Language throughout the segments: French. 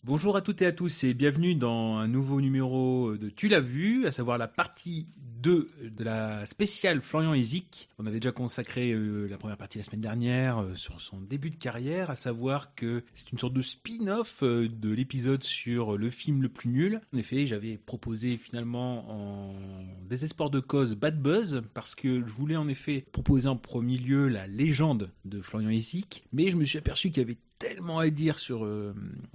Bonjour à toutes et à tous et bienvenue dans un nouveau numéro de Tu l'as vu, à savoir la partie 2 de la spéciale Florian Hezic. On avait déjà consacré la première partie la semaine dernière sur son début de carrière, à savoir que c'est une sorte de spin-off de l'épisode sur le film le plus nul. En effet, j'avais proposé finalement en désespoir de cause Bad Buzz, parce que je voulais en effet proposer en premier lieu la légende de Florian Hezic, mais je me suis aperçu qu'il y avait tellement à dire sur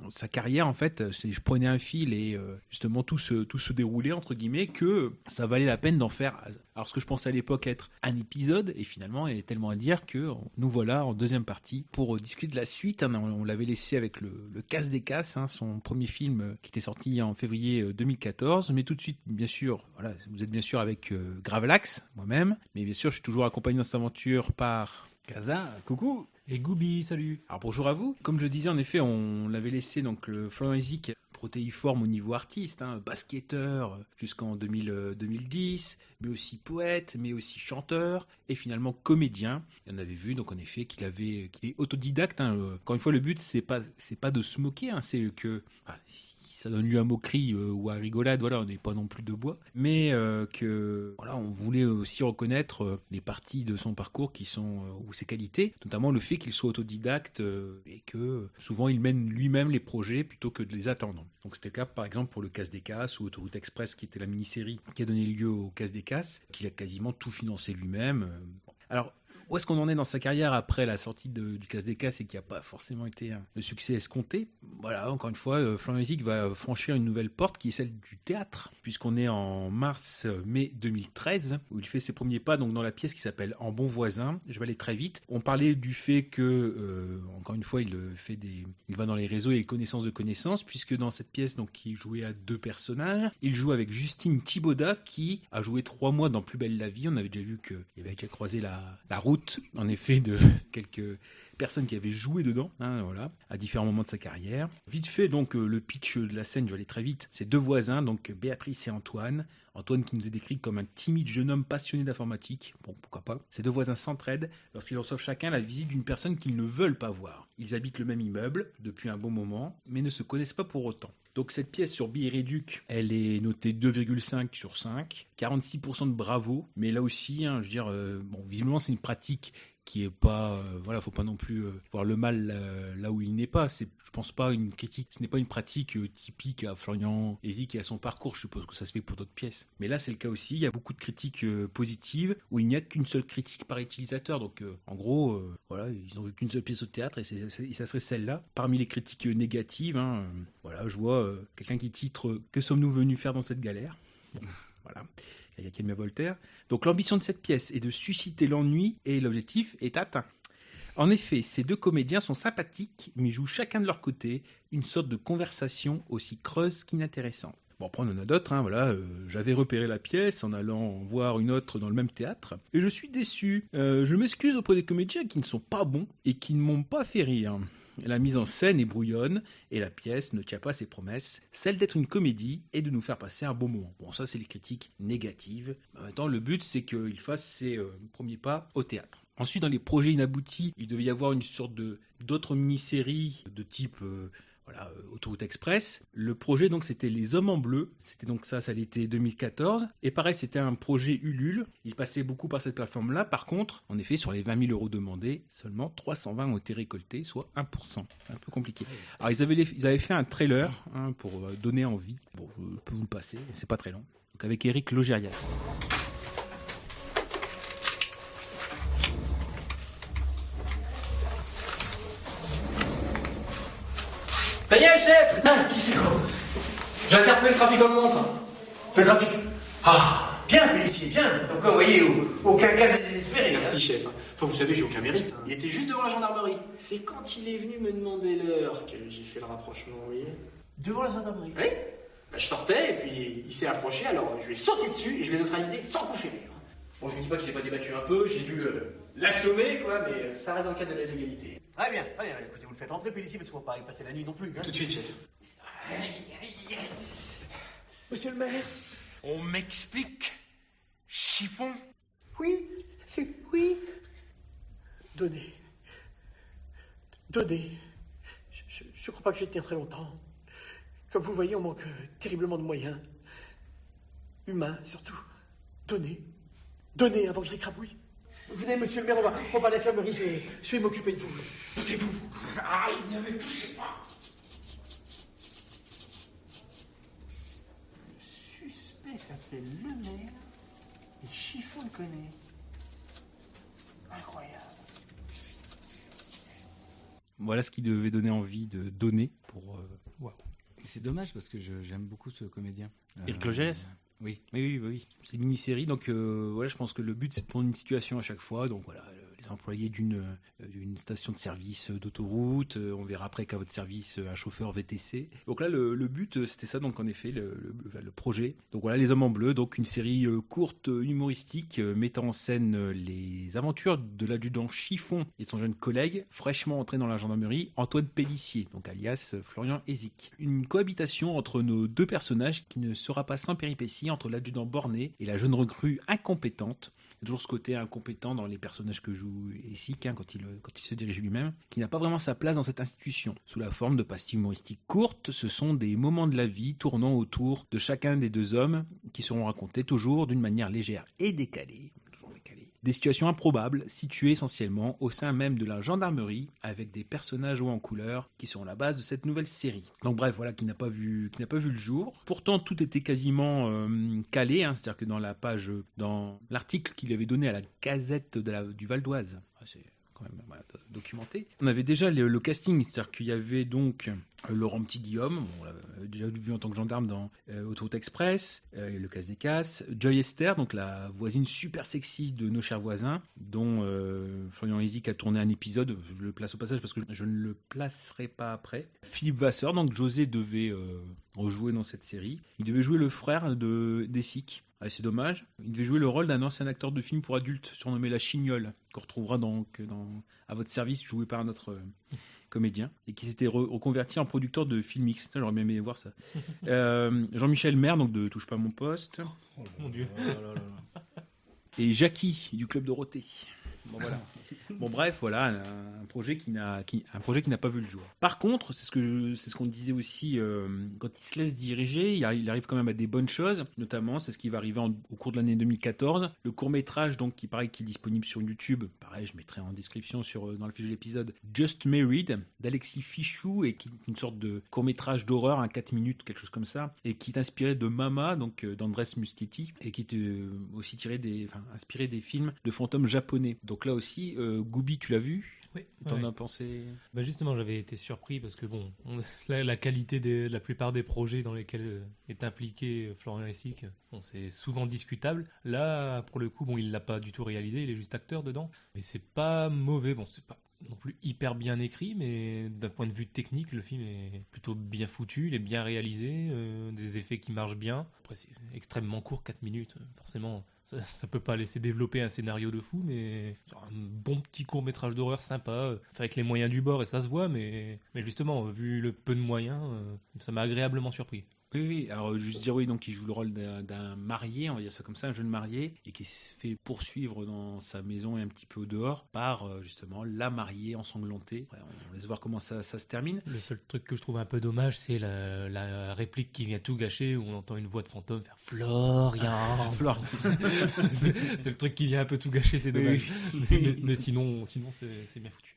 sa carrière en fait. Je prenais un fil et justement tout se déroulait entre guillemets, que ça valait la peine d'en faire, alors ce que je pensais à l'époque être un épisode, et finalement il y a tellement à dire que nous voilà en deuxième partie pour discuter de la suite. On l'avait laissé avec le Casse des Casses, son premier film qui était sorti en février 2014, mais tout de suite bien sûr, voilà, vous êtes bien sûr avec Gravelax, moi-même, mais bien sûr je suis toujours accompagné dans cette aventure par Kaza, coucou. Et Goubi, salut. Alors bonjour à vous. Comme je disais, en effet, on l'avait laissé, donc le Florian Hezic, protéiforme au niveau artiste, basketteur jusqu'en 2010, mais aussi poète, mais aussi chanteur, et finalement comédien. Et on avait vu, donc en effet, qu'il est autodidacte. Encore une fois, le but, c'est pas de se moquer, c'est que... ça donne lieu à moquerie ou à rigolade, voilà, on n'est pas non plus de bois, mais que voilà, on voulait aussi reconnaître les parties de son parcours qui sont ou ses qualités, notamment le fait qu'il soit autodidacte et que souvent il mène lui-même les projets plutôt que de les attendre. Donc c'était le cas par exemple pour le Casse des Casses ou Autoroute Express, qui était la mini-série qui a donné lieu au Casse des Casses, qu'il a quasiment tout financé lui-même. Alors, où est-ce qu'on en est dans sa carrière après la sortie du Casse des Casses et qui n'a pas forcément été le succès escompté? Voilà, encore une fois, Florian Hezic va franchir une nouvelle porte qui est celle du théâtre, puisqu'on est en mars-mai 2013, où il fait ses premiers pas donc dans la pièce qui s'appelle En bon voisin. Je vais aller très vite. On parlait du fait que, encore une fois, il va dans les réseaux et les connaissances de connaissances, puisque dans cette pièce, donc, il jouait à deux personnages. Il joue avec Justine Thibaudat, qui a joué 3 mois dans Plus belle la vie. On avait déjà vu qu'il avait déjà croisé la route, en effet, de quelques personnes qui avaient joué dedans, voilà, à différents moments de sa carrière. Vite fait, donc, le pitch de la scène, je vais aller très vite, c'est deux voisins, donc Béatrice et Antoine. Antoine qui nous est décrit comme un timide jeune homme passionné d'informatique. Bon, pourquoi pas. Ces deux voisins s'entraident lorsqu'ils reçoivent chacun la visite d'une personne qu'ils ne veulent pas voir. Ils habitent le même immeuble depuis un bon moment, mais ne se connaissent pas pour autant. Donc cette pièce sur Billet Réduc, elle est notée 2,5 sur 5, 46% de bravo, mais là aussi, je veux dire, visiblement c'est une pratique qui est pas, voilà, faut pas non plus voir le mal là où il n'est pas. Je pense pas une critique, ce n'est pas une pratique typique à Florian Hezic et à son parcours. Je suppose que ça se fait pour d'autres pièces. Mais là, c'est le cas aussi. Il y a beaucoup de critiques positives où il n'y a qu'une seule critique par utilisateur. Donc, en gros, voilà, ils n'ont vu qu'une seule pièce au théâtre et ça serait celle-là. Parmi les critiques négatives, voilà, je vois quelqu'un qui titre « Que sommes-nous venus faire dans cette galère ?» Voilà. Il y a Camille Voltaire. Donc l'ambition de cette pièce est de susciter l'ennui et l'objectif est atteint. En effet, ces deux comédiens sont sympathiques, mais jouent chacun de leur côté une sorte de conversation aussi creuse qu'inintéressante. Bon, après on en a d'autres, voilà. J'avais repéré la pièce en allant voir une autre dans le même théâtre, et je suis déçu. Je m'excuse auprès des comédiens qui ne sont pas bons et qui ne m'ont pas fait rire. La mise en scène est brouillonne et la pièce ne tient pas ses promesses, celle d'être une comédie et de nous faire passer un bon moment. Bon, ça c'est les critiques négatives. En même temps, le but c'est qu'il fasse ses premiers pas au théâtre. Ensuite, dans les projets inaboutis, il devait y avoir une sorte d'autres mini-séries de type Autoroute Express. Le projet, donc, c'était Les Hommes en Bleu. C'était donc ça l'était 2014. Et pareil, c'était un projet Ulule. Il passait beaucoup par cette plateforme-là. Par contre, en effet, sur les 20 000 € demandés, seulement 320 ont été récoltés, soit 1%. C'est un peu compliqué. Alors, ils avaient fait un trailer pour donner envie. Bon, je peux vous le passer, c'est pas très long. Donc, avec Eric Logérias. Ça y est, chef! Qu'est-ce que J'ai interpellé le trafic en montre. le trafic? Ah, bien, Félicie, bien. Donc, vous voyez, Aucun cas de désespéré. Merci, chef. Enfin, vous savez, j'ai aucun mérite. Il était juste devant la gendarmerie. C'est quand il est venu me demander l'heure que j'ai fait le rapprochement, vous voyez. Devant la gendarmerie? Oui. Je sortais, et puis il s'est approché, alors je lui ai sauté dessus et je l'ai neutralisé sans coup férir. Bon, je ne dis pas qu'il s'est pas débattu un peu, j'ai dû l'assommer, quoi, mais ça reste dans le cadre de la légalité. Très bien. Écoutez, vous le faites rentrer, Félicie, parce qu'on va pas y passer la nuit non plus. Tout de suite, chef. Monsieur le maire? On m'explique, chiffon. Oui, oui. Donnez. Je crois pas que je vais tenir très longtemps. Comme vous voyez, on manque terriblement de moyens. Humains, surtout. Donnez. Donnez avant que je l'écrabouille. Venez, monsieur le maire, on va à l'infirmerie, je vais m'occuper de vous. Poussez-vous. Aïe, ne me poussez pas. Le suspect s'appelle Le Maire et Chiffon le connaît. Incroyable. Voilà ce qui devait donner envie de donner pour... Waouh. C'est dommage parce que j'aime beaucoup ce comédien. Éric Logès. Oui. Oui. C'est une mini-série, donc voilà, je pense que le but c'est de prendre une situation à chaque fois. Donc voilà, les employés d'une station de service d'autoroute, on verra après qu'à votre service un chauffeur VTC. Donc là, le but c'était ça, donc en effet, le projet. Donc voilà, Les Hommes en Bleu, donc une série courte, humoristique, mettant en scène les aventures de l'adjudant Chiffon et de son jeune collègue, fraîchement entré dans la gendarmerie, Antoine Pélissier, donc alias Florian Hézic. Une cohabitation entre nos deux personnages qui ne sera pas sans péripéties entre l'adjudant borné et la jeune recrue incompétente. Il y a toujours ce côté incompétent dans les personnages que joue Hézic, quand il se dirige lui-même, qui n'a pas vraiment sa place dans cette institution. Sous la forme de pastilles humoristiques courtes, ce sont des moments de la vie tournant autour de chacun des deux hommes qui seront racontés toujours d'une manière légère et décalée. Des situations improbables, situées essentiellement au sein même de la gendarmerie, avec des personnages hauts en couleur qui seront la base de cette nouvelle série. Donc bref, voilà, qui n'a pas vu le jour. Pourtant, tout était quasiment calé, c'est-à-dire que dans l'article qu'il avait donné à la Gazette du Val d'Oise, c'est quand même documenté. On avait déjà le casting, c'est-à-dire qu'il y avait donc Laurent Petit-Guillaume, on l'avait déjà vu en tant que gendarme dans Autoroute Express, Le Casse des Casses, Joy Esther, donc la voisine super sexy de Nos Chers Voisins, dont Florian Hézic a tourné un épisode, je le place au passage parce que je ne le placerai pas après. Philippe Vasseur, donc José devait rejouer dans cette série. Il devait jouer le frère d'Hézic. Ah, c'est dommage. Il devait jouer le rôle d'un ancien acteur de film pour adultes, surnommé La Chignole, qu'on retrouvera à votre service, joué par un autre comédien, et qui s'était reconverti en producteur de film X. J'aurais bien aimé voir ça. Jean-Michel Maire, donc de Touche pas à mon poste. Oh mon Dieu. Et Jackie, du Club Dorothée. Bon, voilà. Bon, bref, voilà, un projet qui n'a pas vu le jour. Par contre, c'est ce qu'on disait aussi, quand il se laisse diriger, il arrive quand même à des bonnes choses. Notamment, c'est ce qui va arriver au cours de l'année 2014. Le court-métrage, donc, qui est disponible sur YouTube. Pareil, je mettrai en description dans le fiche de l'épisode. Just Married, d'Alexis Fichou, et qui est une sorte de court-métrage d'horreur, 4 minutes, quelque chose comme ça, et qui est inspiré de Mama, donc, d'Andrés Muschietti, et qui est aussi inspiré des films de fantômes japonais. Donc là aussi, Goubi, tu l'as vu ? Oui. T'en as pensé ? Bah justement, j'avais été surpris parce que la qualité de la plupart des projets dans lesquels est impliqué Florian Hézic, c'est souvent discutable. Là, pour le coup, il l'a pas du tout réalisé, il est juste acteur dedans. Mais c'est pas mauvais, c'est pas non plus hyper bien écrit, mais d'un point de vue technique, le film est plutôt bien foutu, il est bien réalisé, des effets qui marchent bien. Après, c'est extrêmement court, 4 minutes, forcément. Ça peut pas laisser développer un scénario de fou, mais c'est un bon petit court-métrage d'horreur sympa, avec les moyens du bord, et ça se voit, mais justement, vu le peu de moyens, ça m'a agréablement surpris. Oui, alors juste dire donc il joue le rôle d'un marié, on va dire ça comme ça, un jeune marié, et qui se fait poursuivre dans sa maison et un petit peu au dehors par justement la mariée ensanglantée. Ouais, on laisse voir comment ça se termine. Le seul truc que je trouve un peu dommage, c'est la réplique qui vient tout gâcher, où on entend une voix de fantôme faire Florian. C'est le truc qui vient un peu tout gâcher, c'est dommage. Mais sinon c'est bien foutu.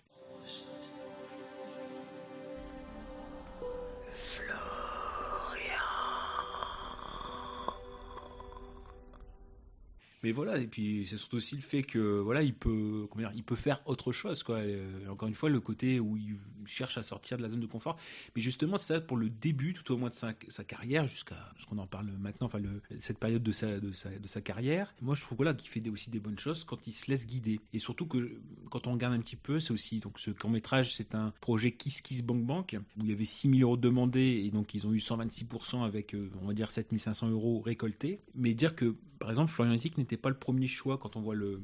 Mais voilà, et puis c'est surtout aussi le fait que voilà, il peut faire autre chose, quoi. Encore une fois, le côté où il cherche à sortir de la zone de confort. Mais justement, c'est ça pour le début, tout au moins de sa carrière, jusqu'à ce qu'on en parle maintenant, cette période de sa carrière. Moi, je trouve qu'il fait aussi des bonnes choses quand il se laisse guider. Et surtout que quand on regarde un petit peu, c'est aussi donc ce court-métrage, c'est un projet Kiss Kiss Bank Bank où il y avait 6 000 € demandés et donc ils ont eu 126% avec on va dire 7 500 € récoltés. Mais dire que par exemple, Florian Hézic n'était pas le premier choix quand on voit le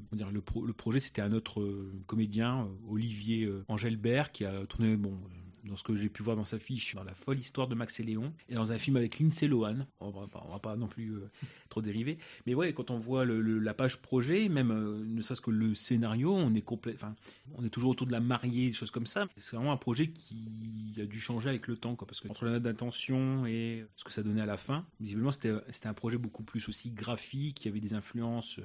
projet, c'était un autre comédien, Olivier Engelbert, qui a tourné dans ce que j'ai pu voir dans sa fiche, dans La folle histoire de Max et Léon, et dans un film avec Lindsay Lohan. On va pas non plus trop dériver. Mais ouais, quand on voit la page projet, même ne serait-ce que le scénario, on est toujours autour de la mariée, des choses comme ça. C'est vraiment un projet qui a dû changer avec le temps, quoi, parce que entre la note d'intention et ce que ça donnait à la fin, visiblement c'était un projet beaucoup plus aussi graphique, il y avait des influences.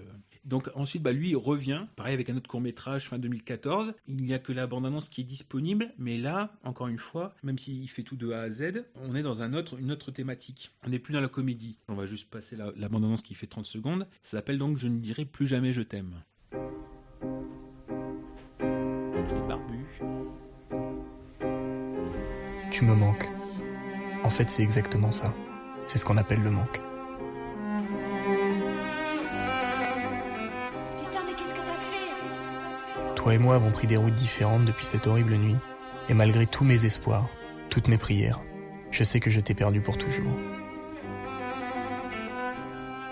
Donc ensuite, lui il revient, pareil avec un autre court-métrage fin 2014. Il n'y a que la bande-annonce qui est disponible, mais là, encore une fois, même s'il fait tout de A à Z, on est dans une autre thématique. On n'est plus dans la comédie. On va juste passer la bande-annonce qui fait 30 secondes. Ça s'appelle donc Je ne dirai plus jamais je t'aime. Les barbus. Tu me manques. En fait, c'est exactement ça. C'est ce qu'on appelle le manque. Putain, mais qu'est-ce que t'as fait? Toi et moi avons pris des routes différentes depuis cette horrible nuit. Et malgré tous mes espoirs, toutes mes prières, je sais que je t'ai perdu pour toujours.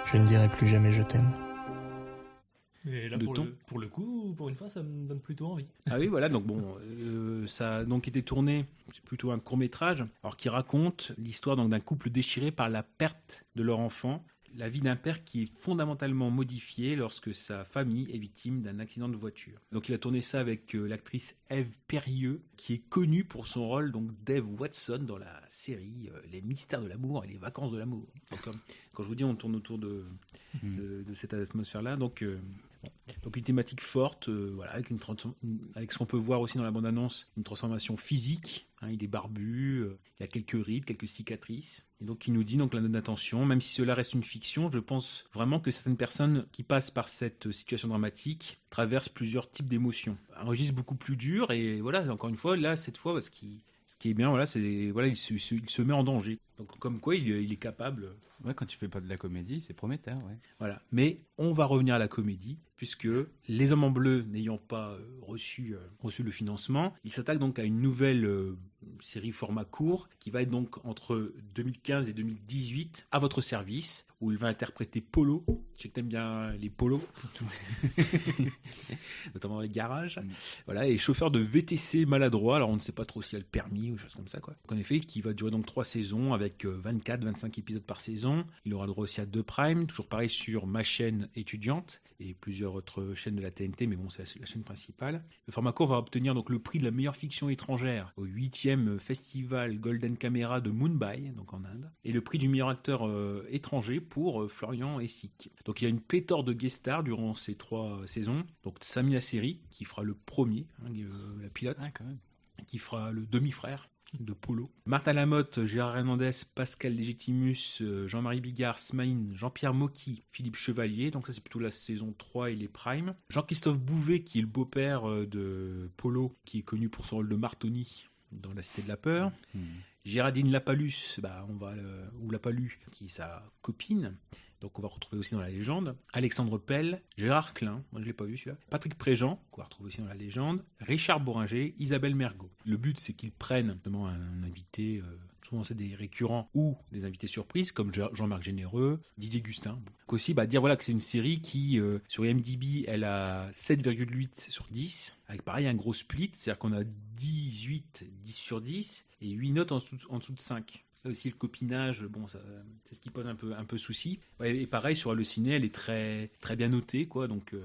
Je ne dirai plus jamais je t'aime. Et là, pour le coup, pour une fois, ça me donne plutôt envie. Ah oui, voilà, donc ça a donc été tourné, c'est plutôt un court-métrage, alors qui raconte l'histoire donc d'un couple déchiré par la perte de leur enfant, la vie d'un père qui est fondamentalement modifiée lorsque sa famille est victime d'un accident de voiture. Donc il a tourné ça avec l'actrice Ève Perrieux, qui est connue pour son rôle donc d'Eve Watson dans la série Les Mystères de l'amour et les Vacances de l'amour. Donc, quand je vous dis on tourne autour de cette atmosphère-là, donc une thématique forte, avec ce qu'on peut voir aussi dans la bande-annonce, une transformation physique. Il est barbu, il y a quelques rides, quelques cicatrices. Et donc il nous dit donc la note d'intention, même si cela reste une fiction, je pense vraiment que certaines personnes qui passent par cette situation dramatique traversent plusieurs types d'émotions. Un registre beaucoup plus dur, et voilà, encore une fois, là, cette fois, ce qui est bien, il se met en danger. Donc comme quoi, il est capable. Ouais, quand tu fais pas de la comédie, c'est prometteur, ouais. Voilà. Mais on va revenir à la comédie, puisque les Hommes en Bleu n'ayant pas reçu le financement, ils s'attaquent donc à une nouvelle série format court qui va être donc entre 2015 et 2018 à votre service, où il va interpréter Polo. Je sais que t'aimes bien les polos, notamment dans les garages. Voilà, et chauffeur de VTC maladroit. Alors on ne sait pas trop s'il a le permis ou des choses comme ça, quoi. En effet, qui va durer donc 3 saisons avec 24-25 épisodes par saison. Il aura le droit aussi à 2 primes, toujours pareil sur ma chaîne étudiante et plusieurs autres chaînes de la TNT, mais bon, c'est la chaîne principale. Le format court va obtenir donc le prix de la meilleure fiction étrangère au 8e festival Golden Camera de Mumbai, donc en Inde, et le prix du meilleur acteur étranger pour Florian Hessig. Donc il y a une pléthore de guest stars durant ces 3 saisons. Donc Samina Seri, qui fera le premier, la pilote, quand même. qui fera le demi-frère de Polo. Martha Lamotte, Gérard Hernandez, Pascal Légitimus, Jean-Marie Bigard, Smaïn, Jean-Pierre Mocky, Philippe Chevalier. Donc ça, c'est plutôt la saison 3 et les primes. Jean-Christophe Bouvet, qui est le beau-père de Polo, qui est connu pour son rôle de Martoni dans La Cité de la Peur. Géraldine Lapalus, ou Lapalu, qui est sa copine. Donc on va retrouver aussi dans la légende. Alexandre Pell, Gérard Klein, moi je l'ai pas vu celui-là. Patrick Préjean, qu'on va retrouver aussi dans la légende. Richard Boringer, Isabelle Mergo. Le but, c'est qu'ils prennent notamment un invité, souvent c'est des récurrents ou des invités surprises, comme Jean-Marc Généreux, Didier Gustin. Donc aussi, dire que c'est une série qui, sur IMDb, elle a 7,8 sur 10, avec pareil un gros split, c'est-à-dire qu'on a 10 sur 10, et 8 notes en dessous de 5. Là aussi, le copinage, c'est ce qui pose un peu souci. Ouais, et pareil, sur Allociné, elle est très, très bien notée, quoi. Donc,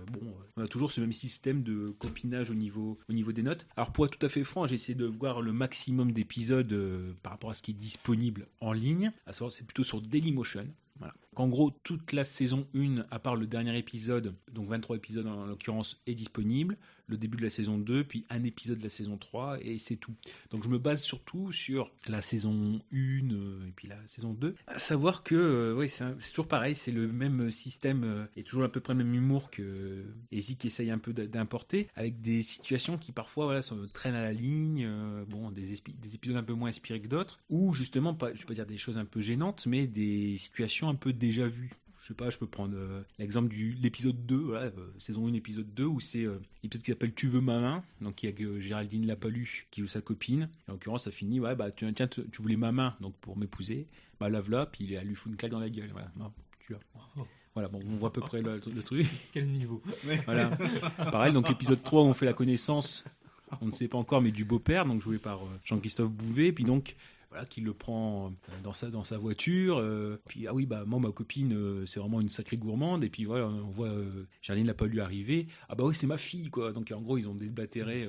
on a toujours ce même système de copinage au niveau des notes. Alors, pour être tout à fait franc, j'ai essayé de voir le maximum d'épisodes par rapport à ce qui est disponible en ligne. À savoir, c'est plutôt sur Dailymotion. Voilà. En gros, toute la saison 1, à part le dernier épisode, donc 23 épisodes en l'occurrence, est disponible. Le début de la saison 2, puis un épisode de la saison 3, et c'est tout. Donc je me base surtout sur la saison 1 et puis la saison 2. À savoir que c'est toujours pareil, c'est le même système et toujours à peu près le même humour que Hessig qui essaye un peu d'importer, avec des situations qui parfois traînent à la ligne, des épisodes un peu moins inspirés que d'autres, ou justement, je vais pas dire des choses un peu gênantes, mais des situations un peu déjà vues. Je sais pas, je peux prendre l'exemple de l'épisode 2, saison 1, épisode 2, où c'est l'épisode qui s'appelle Tu veux ma main, donc il y a Géraldine Lapalu qui joue sa copine, et en l'occurrence ça finit, tiens, tu voulais ma main, donc pour m'épouser, lave-la, puis elle lui fout une claque dans la gueule, voilà, non, tu as. Voilà, on voit à peu près le truc. Quel niveau. Voilà. Pareil, donc l'épisode 3, on fait la connaissance on ne sait pas encore, mais du beau-père, donc joué par Jean-Christophe Bouvet, puis donc voilà, qui le prend dans sa voiture. Puis ah oui, bah moi ma copine, c'est vraiment une sacrée gourmande. Et puis voilà, on voit Charline l'a pas lu arriver. Ah bah oui, c'est ma fille quoi. Donc en gros ils ont débatéré.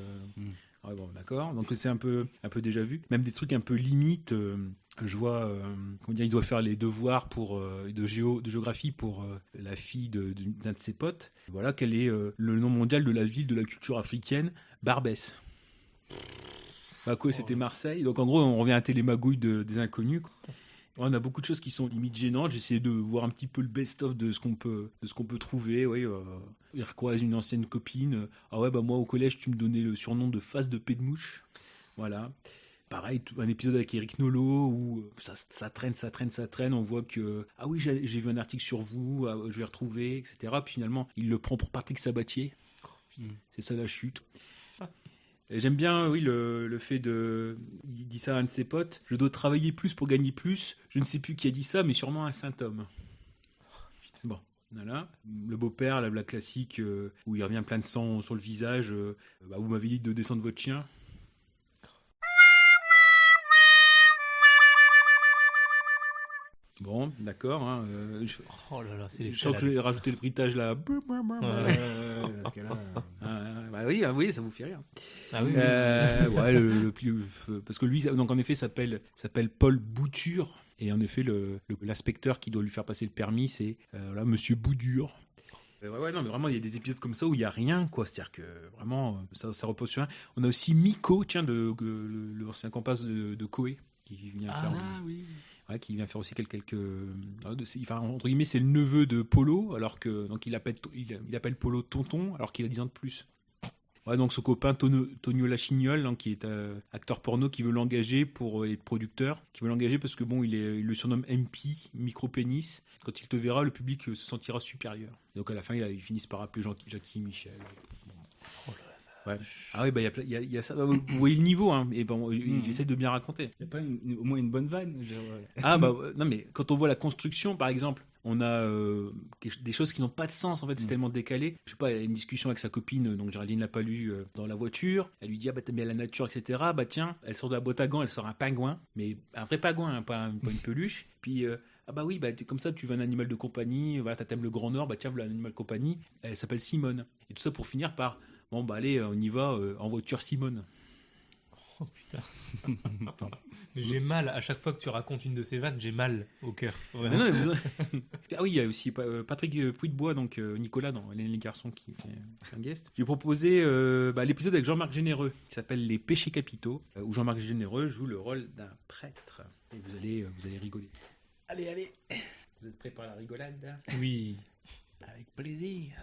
Ah bon, d'accord. Donc c'est un peu déjà vu. Même des trucs un peu limites. Je vois, comment dire, il doit faire les devoirs de géographie pour la fille d'un de ses potes. Voilà, quel est le nom mondial de la ville de la culture africaine, Barbès. Quoi, c'était Marseille. Donc en gros, on revient à Télémagouille des inconnus. On a beaucoup de choses qui sont limite gênantes. J'essaie de voir un petit peu le best-of de ce qu'on peut trouver. Oui, il recroise une ancienne copine. Ah ouais, bah moi au collège, tu me donnais le surnom de face de paix de mouche. Voilà. Pareil, un épisode avec Eric Nolot où ça traîne. On voit que ah oui, j'ai vu un article sur vous, je vais retrouver, etc. Puis finalement, il le prend pour Patrick Sabatier. C'est ça la chute. Et j'aime bien, oui, le fait de... Il dit ça à un de ses potes. Je dois travailler plus pour gagner plus. Je ne sais plus qui a dit ça, mais sûrement un saint homme. Bon, voilà. Le beau-père, la classique, où il revient plein de sang sur le visage. Vous m'avez dit de descendre votre chien. Bon, d'accord. Hein, oh là là, c'est les je sens que je vais rajouter le bruitage là. Oui, ça vous fait rire. Ah oui. Parce que lui, donc en effet, s'appelle Paul Bouture. Et en effet, l'inspecteur qui doit lui faire passer le permis, c'est Monsieur Boudure. Non, mais vraiment, il y a des épisodes comme ça où il n'y a rien, quoi. C'est-à-dire que vraiment, ça repose sur rien. On a aussi Miko, l'ancien compas de Koé, qui vient faire. Oui. Ouais, qui vient faire aussi quelques entre guillemets, c'est le neveu de Polo, alors que donc il appelle Polo tonton, alors qu'il a 10 ans de plus. Ouais, donc son copain Tonio Lachignol, hein, qui est acteur porno, qui veut l'engager pour être producteur, qui veut l'engager parce que bon, il le surnomme MP, micro-pénis. Quand il te verra, le public se sentira supérieur. Et donc à la fin, ils finissent par appeler Jackie Michel. Bon. Ouais. Ah oui, il y a ça. Vous voyez le niveau, hein. Et bon, j'essaie de bien raconter. Il n'y a pas au moins une bonne vanne. Non, mais quand on voit la construction, par exemple, on a des choses qui n'ont pas de sens, en fait, c'est tellement décalé. Je sais pas, il y a une discussion avec sa copine, donc Géraldine l'a pas lu, dans la voiture. Elle lui dit, t'aimes bien la nature, etc. Bah tiens, elle sort de la boîte à gants, elle sort un pingouin, mais un vrai pingouin, hein, pas une peluche. Puis, comme ça, tu veux un animal de compagnie, voilà, t'aimes le Grand Nord, tiens, voilà un animal de compagnie. Elle s'appelle Simone. Et tout ça pour finir par... Bon, allez, on y va en voiture Simone. Oh putain. J'ai mal, à chaque fois que tu racontes une de ces vannes, j'ai mal au cœur. Non, ah oui, il y a aussi Patrick Puy-de-Bois, donc Nicolas dans Les Garçons qui fait un guest. J'ai proposé l'épisode avec Jean-Marc Généreux, qui s'appelle Les Péchés Capitaux, où Jean-Marc Généreux joue le rôle d'un prêtre. Et vous allez rigoler. Allez. Vous êtes prêts pour la rigolade? Oui. Avec plaisir.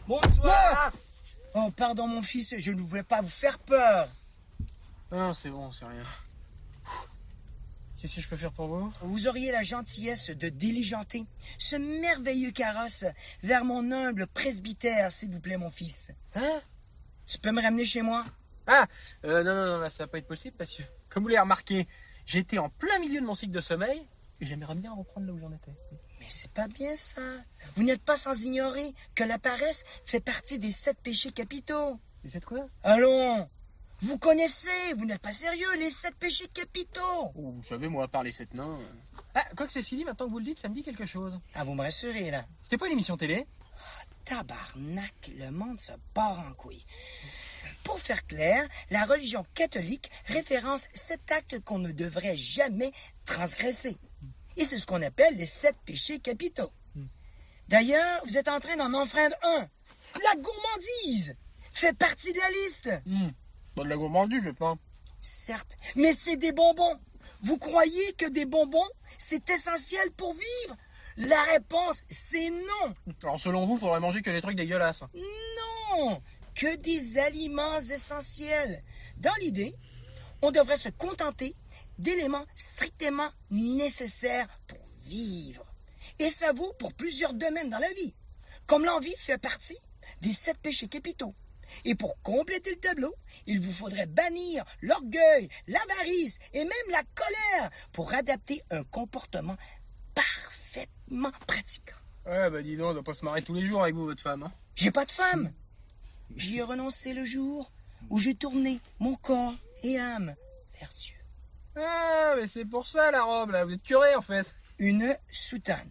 Bonsoir. Oh, pardon mon fils, je ne voulais pas vous faire peur. Non, c'est bon, c'est rien. Qu'est-ce que je peux faire pour vous? Vous auriez la gentillesse de diligenter ce merveilleux carrosse vers mon humble presbytère, s'il vous plaît, mon fils. Hein? Tu peux me ramener chez moi? Non, là, ça va pas être possible parce que, comme vous l'avez remarqué, j'étais en plein milieu de mon cycle de sommeil et j'aimerais bien reprendre là où j'en étais. Mais c'est pas bien ça. Vous n'êtes pas sans ignorer que la paresse fait partie des 7 péchés capitaux. Et c'est quoi? Allons! Vous connaissez, vous n'êtes pas sérieux, les 7 péchés capitaux. Oh, vous savez, moi, à part les 7 nains... quoi que ceci dit, maintenant que vous le dites, ça me dit quelque chose. Ah, vous me rassurez, là. C'était pas une émission télé? Tabarnak, le monde se part en couille. Pour faire clair, la religion catholique référence 7 actes qu'on ne devrait jamais transgresser. Et c'est ce qu'on appelle les 7 péchés capitaux. D'ailleurs, vous êtes en train d'en enfreindre un. La gourmandise fait partie de la liste. Pas de la gourmandise, je pense. Certes, mais c'est des bonbons. Vous croyez que des bonbons, c'est essentiel pour vivre? La réponse, c'est non. Alors selon vous, il faudrait manger que des trucs dégueulasses. Non, que des aliments essentiels. Dans l'idée, on devrait se contenter d'éléments strictement nécessaires pour vivre. Et ça vaut pour plusieurs domaines dans la vie, Comme l'envie fait partie des 7 péchés capitaux. Et pour compléter le tableau, il vous faudrait bannir l'orgueil, l'avarice et même la colère pour adapter un comportement parfaitement pratiquant. Ouais, bah dis donc, on doit pas se marrer tous les jours avec vous, votre femme, hein. J'ai pas de femme. J'y ai renoncé le jour où j'ai tourné mon corps et âme vers Dieu. Ah, mais c'est pour ça la robe, là, vous êtes curé en fait. Une soutane.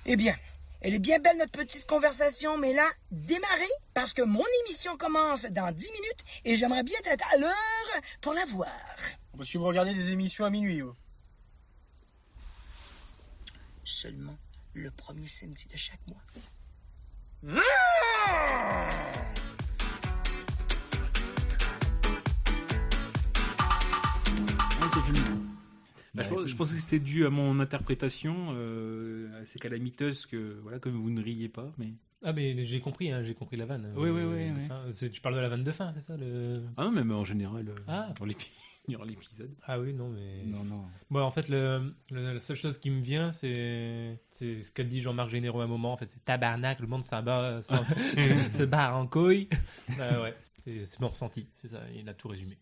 Eh bien, elle est bien belle notre petite conversation, mais là, démarrez, parce que mon émission commence dans 10 minutes et j'aimerais bien être à l'heure pour la voir. Parce que vous regardez des émissions à minuit, vous. Seulement le premier samedi de chaque mois. C'est fini. Je pense que c'était dû à mon interprétation, à ces calamiteuses que vous ne riez pas, mais. Ah mais j'ai compris la vanne. Oui. Tu parles de la vanne de fin, c'est ça Ah non, même en général, dans l'épisode. Ah oui, non mais. Non. Bon, en fait, la seule chose qui me vient, c'est ce qu'a dit Jean-Marc Généraux à un moment. En fait, c'est tabarnak, le monde se barre en couille. Ouais, c'est mon ressenti, c'est ça. Il a tout résumé.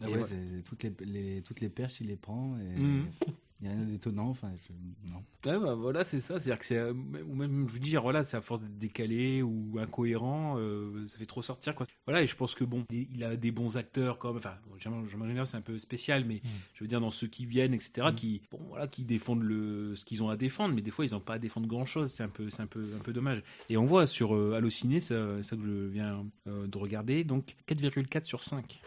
Ah ouais, c'est toutes les perches, il les prend et il y a rien d'étonnant. Enfin, non. Ah bah voilà, c'est ça. C'est-à-dire que c'est, ou même, je veux dire, voilà, c'est à force d'être décalé ou incohérent, ça fait trop sortir, quoi. Voilà, et je pense que bon, il a des bons acteurs, comme, enfin, Jean-Marc Généraux, c'est un peu spécial, mais je veux dire, dans ceux qui viennent, etc., qui défendent ce qu'ils ont à défendre, mais des fois, ils n'ont pas à défendre grand-chose. C'est un peu dommage. Et on voit sur Allociné, ça que je viens de regarder, donc 4,4 sur 5.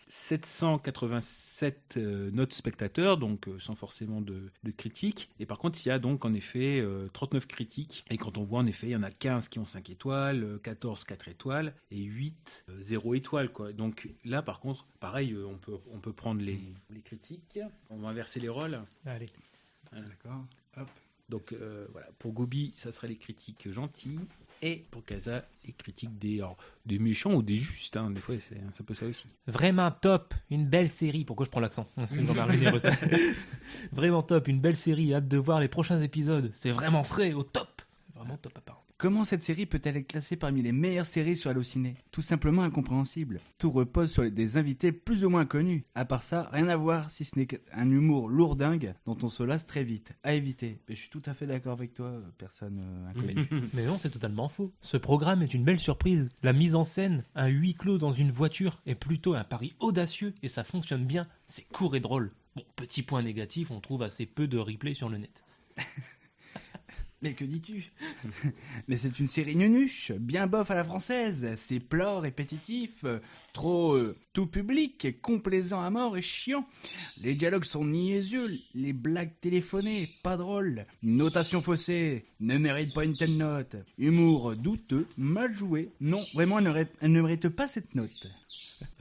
787 notes spectateurs, donc sans forcément de critiques. Et par contre, il y a donc en effet 39 critiques. Et quand on voit en effet, il y en a 15 qui ont 5 étoiles, 14 4 étoiles et 8 0 étoiles, quoi. Donc là, par contre, pareil, on peut prendre les critiques. On va inverser les rôles. Allez. Voilà. D'accord. Hop. Donc voilà, pour Gobi, ça serait les critiques gentilles. Et pour Casa, les critiques des méchants ou des justes, hein. Des fois c'est un peu ça aussi. Vraiment top, une belle série. Pourquoi je prends l'accent? C'est Jean-Marc Généraux. Vraiment top, une belle série. Hâte de voir les prochains épisodes. C'est vraiment frais, au top. C'est vraiment top apparemment. Comment cette série peut-elle être classée parmi les meilleures séries sur Allociné? Tout simplement incompréhensible. Tout repose sur des invités plus ou moins connus. À part ça, rien à voir si ce n'est qu'un humour lourdingue dont on se lasse très vite. À éviter. Mais je suis tout à fait d'accord avec toi, personne inconnue. Mais non, c'est totalement faux. Ce programme est une belle surprise. La mise en scène, un huis clos dans une voiture, est plutôt un pari audacieux et ça fonctionne bien. C'est court et drôle. Bon, petit point négatif, on trouve assez peu de replay sur le net. Mais que dis-tu? Mais c'est une série nunuche, bien bof à la française. C'est plat, répétitif, trop tout public, complaisant à mort et chiant. Les dialogues sont niaiseux, les blagues téléphonées, pas drôles. Notation faussée, ne mérite pas une telle note. Humour douteux, mal joué. Non, vraiment, elle ne mérite pas cette note.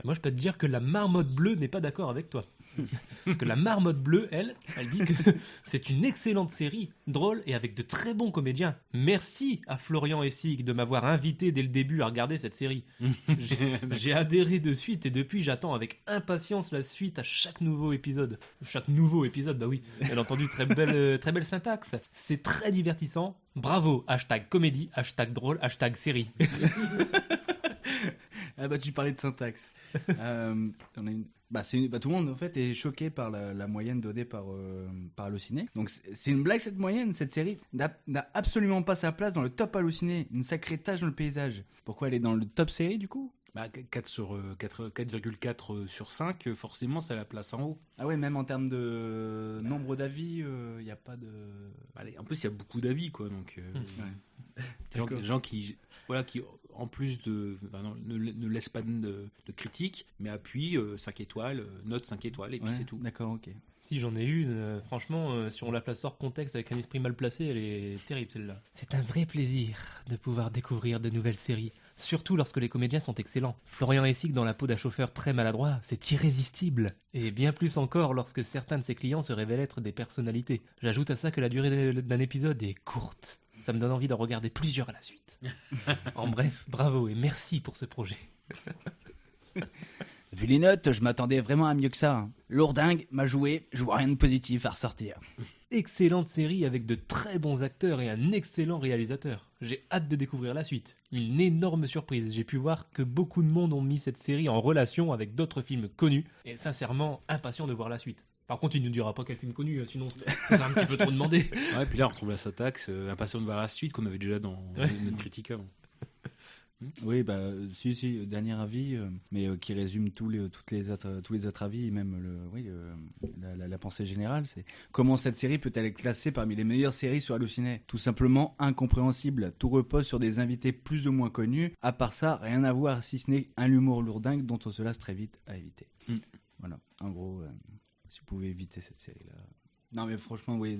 Moi, je peux te dire que la marmotte bleue n'est pas d'accord avec toi. Parce que la marmotte bleue, elle dit que c'est une excellente série, drôle et avec de très bons comédiens. Merci à Florian Essig de m'avoir invité dès le début à regarder cette série. J'ai adhéré de suite et depuis j'attends avec impatience la suite à chaque nouveau épisode. Chaque nouveau épisode, bah oui, bien entendu, très belle syntaxe. C'est très divertissant. Bravo, #comédie, #drôle, #série. Ah bah tu parlais de syntaxe. On a une... tout le monde en fait est choqué par la moyenne donnée par Allociné. Donc c'est une blague cette moyenne. Cette série n'a absolument pas sa place dans le top Allociné. Une sacrée tâche dans le paysage. Pourquoi elle est dans le top série du coup? 4,4 sur 5, forcément ça la place en haut. Ah ouais, même en termes de nombre d'avis, il n'y a pas de... En plus il y a beaucoup d'avis, quoi. Donc des gens qui en plus ne laissent pas de critiques, mais appuient 5 étoiles, note 5 étoiles, et puis c'est tout. D'accord, ok. Si j'en ai une, franchement, si on la place hors contexte avec un esprit mal placé, elle est terrible celle-là. C'est un vrai plaisir de pouvoir découvrir de nouvelles séries, surtout lorsque les comédiens sont excellents. Florian Essig dans la peau d'un chauffeur très maladroit, c'est irrésistible. Et bien plus encore lorsque certains de ses clients se révèlent être des personnalités. J'ajoute à ça que la durée d'un épisode est courte. Ça me donne envie d'en regarder plusieurs à la suite. En bref, bravo et merci pour ce projet. Vu les notes, je m'attendais vraiment à mieux que ça. Lourdingue, mal joué, je vois rien de positif à ressortir. Excellente série avec de très bons acteurs et un excellent réalisateur. j'ai hâte de découvrir la suite. Une énorme surprise. J'ai pu voir que beaucoup de monde ont mis cette série en relation avec d'autres films connus, et sincèrement, impatient de voir la suite. Par contre, il ne nous dira pas quel film connu, sinon c'est un petit peu trop demandé. Ouais, puis là, on retrouve la Satax, impatient de voir la suite qu'on avait déjà dans notre critique avant. Oui, si, dernier avis, mais qui résume tous les autres avis, et même la pensée générale, c'est comment cette série peut-elle être classée parmi les meilleures séries sur Allociné ? Tout simplement incompréhensible. Tout repose sur des invités plus ou moins connus. À part ça, rien à voir, si ce n'est un humour lourdingue dont on se lasse très vite à éviter. Voilà, en gros, si vous pouvez éviter cette série-là. Non, mais franchement, oui,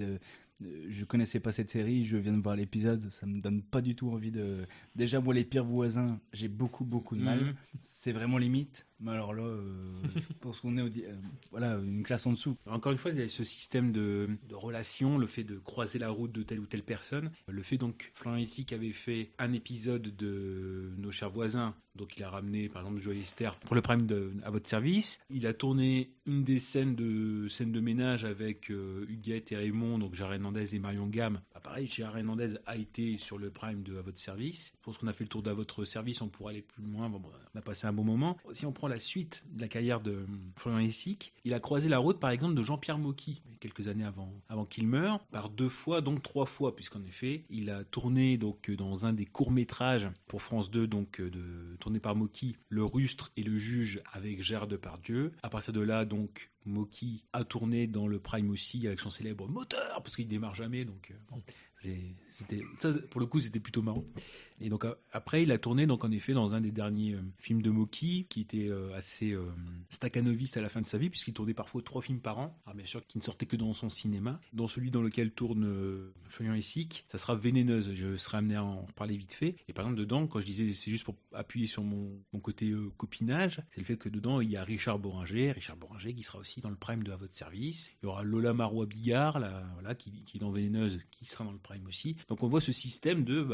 je connaissais pas cette série, je viens de voir l'épisode, ça me donne pas du tout envie de... Déjà, moi, Les Pires Voisins, j'ai beaucoup de mal. C'est vraiment limite. Mais alors là, je pense qu'on est une classe en dessous. Encore une fois, il y a ce système de relation, le fait de croiser la route de telle ou telle personne. Le fait donc, Florian Essic avait fait un épisode de Nos Chers Voisins, donc il a ramené par exemple Joël Esther pour le prime à votre service. Il a tourné une des scènes de ménage avec Huguette et Raymond, donc Gérard Hernandez et Marion Gamme. Pareil, Gérard Hernandez a été sur le prime de À votre service. Je pense qu'on a fait le tour d'À votre service, on pourra aller plus loin. On a passé un bon moment. Si on prend la suite de la carrière de Florian Essic, il a croisé la route par exemple de Jean-Pierre Mocky, quelques années avant qu'il meure, par 2 fois, donc 3 fois, puisqu'en effet, il a tourné donc dans un des courts-métrages pour France 2, donc tourné par Mocky, Le Rustre et le Juge avec Gérard Depardieu. À partir de là, donc, Mocky a tourné dans le prime aussi avec son célèbre moteur, parce qu'il démarre jamais, donc ça, pour le coup, c'était plutôt marrant. Et donc après, il a tourné donc en effet dans un des derniers films de Mocky, qui était assez staccanoviste à la fin de sa vie, puisqu'il tournait parfois 3 films par an. Alors bien sûr, qui ne sortait que dans son cinéma. Dans celui dans lequel tourne Florian Essic, ça sera Vénéneuse. Je serai amené à en reparler vite fait. Et par exemple, dedans, quand je disais, c'est juste pour appuyer sur mon côté copinage, c'est le fait que dedans, il y a Richard Boringer qui sera aussi dans le prime de À votre service. Il y aura Lola Marois-Bigard, qui est dans Vénéneuse, qui sera dans le prime aussi. Donc on voit ce système de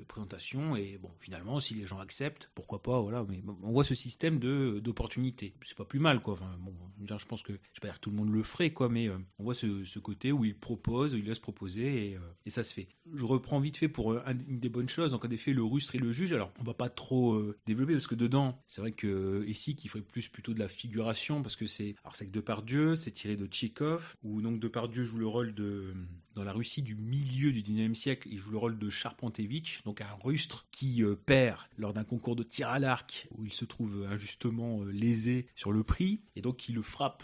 présentation, et bon, finalement, si les gens acceptent, pourquoi pas, voilà, mais on voit ce système d'opportunité. C'est pas plus mal, quoi. Enfin, bon, je pense que, je vais pas dire que tout le monde le ferait, quoi, mais on voit ce côté où il propose, où il laisse proposer, et ça se fait. Je reprends vite fait pour une des bonnes choses, donc en effet, Le Rustre et le Juge. Alors, on va pas trop développer, parce que dedans, c'est vrai que ici, qu'il ferait plutôt de la figuration, parce que c'est avec Depardieu, c'est tiré de Tchekhov, où donc Depardieu joue le rôle dans la Russie du milieu du 19e siècle, il joue le rôle de Charpentevitch, donc un rustre qui perd lors d'un concours de tir à l'arc, où il se trouve injustement lésé sur le prix, et donc qui le frappe,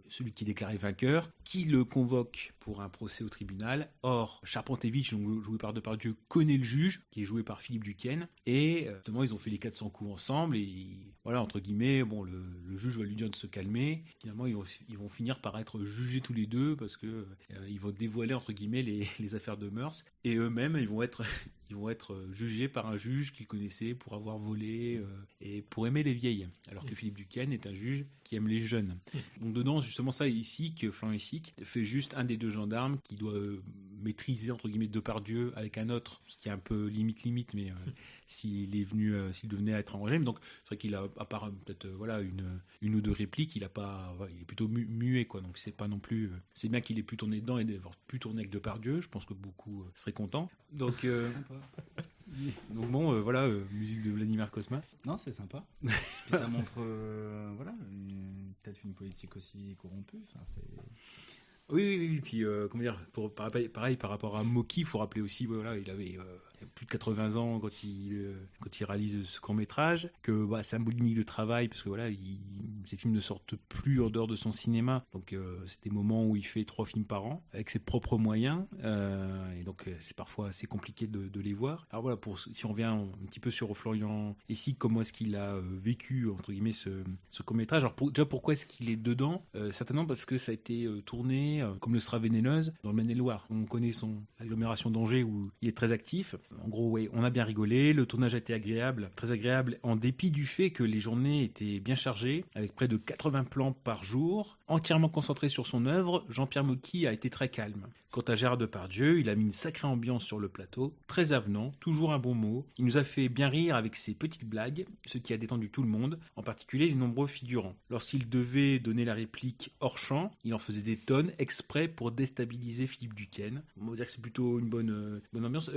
celui qui est déclaré vainqueur, qui le convoque pour un procès au tribunal. Or, Charpentevitch, joué par Depardieu, connaît le juge, qui est joué par Philippe Duquesne, et justement, ils ont fait les 400 coups ensemble, et voilà, entre guillemets, bon, le juge va lui dire de se calmer. Finalement, ils vont finir par être jugés tous les deux, parce que ils vont dévoiler, entre guillemets, les affaires de mœurs, et eux-mêmes, ils vont être jugés par un juge qu'ils connaissaient pour avoir volé et pour aimer les vieilles, alors que Philippe Duquesne est un juge qui aime les jeunes. Donc dedans, justement, ça ici, que Florian Essic fait juste un des 2 gendarmes qui doit maîtriser, entre guillemets, Depardieu avec un autre, ce qui est un peu limite, mais s'il devenait à être arrangé. Mais donc, c'est vrai qu'il a, à part peut-être une ou 2 répliques, il est plutôt muet, quoi. Donc c'est pas non plus... c'est bien qu'il ait pu tourner dedans et d'avoir pu tourner avec Depardieu. Je pense que beaucoup seraient contents. Donc... Donc bon, musique de Vladimir Cosma. Non, c'est sympa. Puis ça montre, peut-être une politique aussi corrompue. Enfin, c'est... Oui. Puis, comment dire, pareil, par rapport à Mocky, il faut rappeler aussi, il avait plus de 80 ans quand il réalise ce court-métrage, que c'est un beau limite de travail, parce que ces films ne sortent plus en dehors de son cinéma. Donc, c'est des moments où il fait 3 films par an, avec ses propres moyens, et donc c'est parfois assez compliqué de les voir. Alors voilà, si on revient un petit peu sur Florian Essic, comment est-ce qu'il a vécu, entre guillemets, ce court-métrage. Alors déjà, pourquoi est-ce qu'il est dedans ? Certainement parce que ça a été tourné, comme le sera Vénéneuse, dans le Maine-et-Loire. On connaît son agglomération d'Angers, où il est très actif. En gros, on a bien rigolé, le tournage a été agréable, très agréable, en dépit du fait que les journées étaient bien chargées, avec près de 80 plans par jour. Entièrement concentré sur son œuvre, Jean-Pierre Mocky a été très calme. Quant à Gérard Depardieu, il a mis une sacrée ambiance sur le plateau, très avenant, toujours un bon mot. Il nous a fait bien rire avec ses petites blagues, ce qui a détendu tout le monde, en particulier les nombreux figurants. Lorsqu'il devait donner la réplique hors champ, il en faisait des tonnes exprès pour déstabiliser Philippe Duquesne. On va dire que c'est plutôt une bonne ambiance.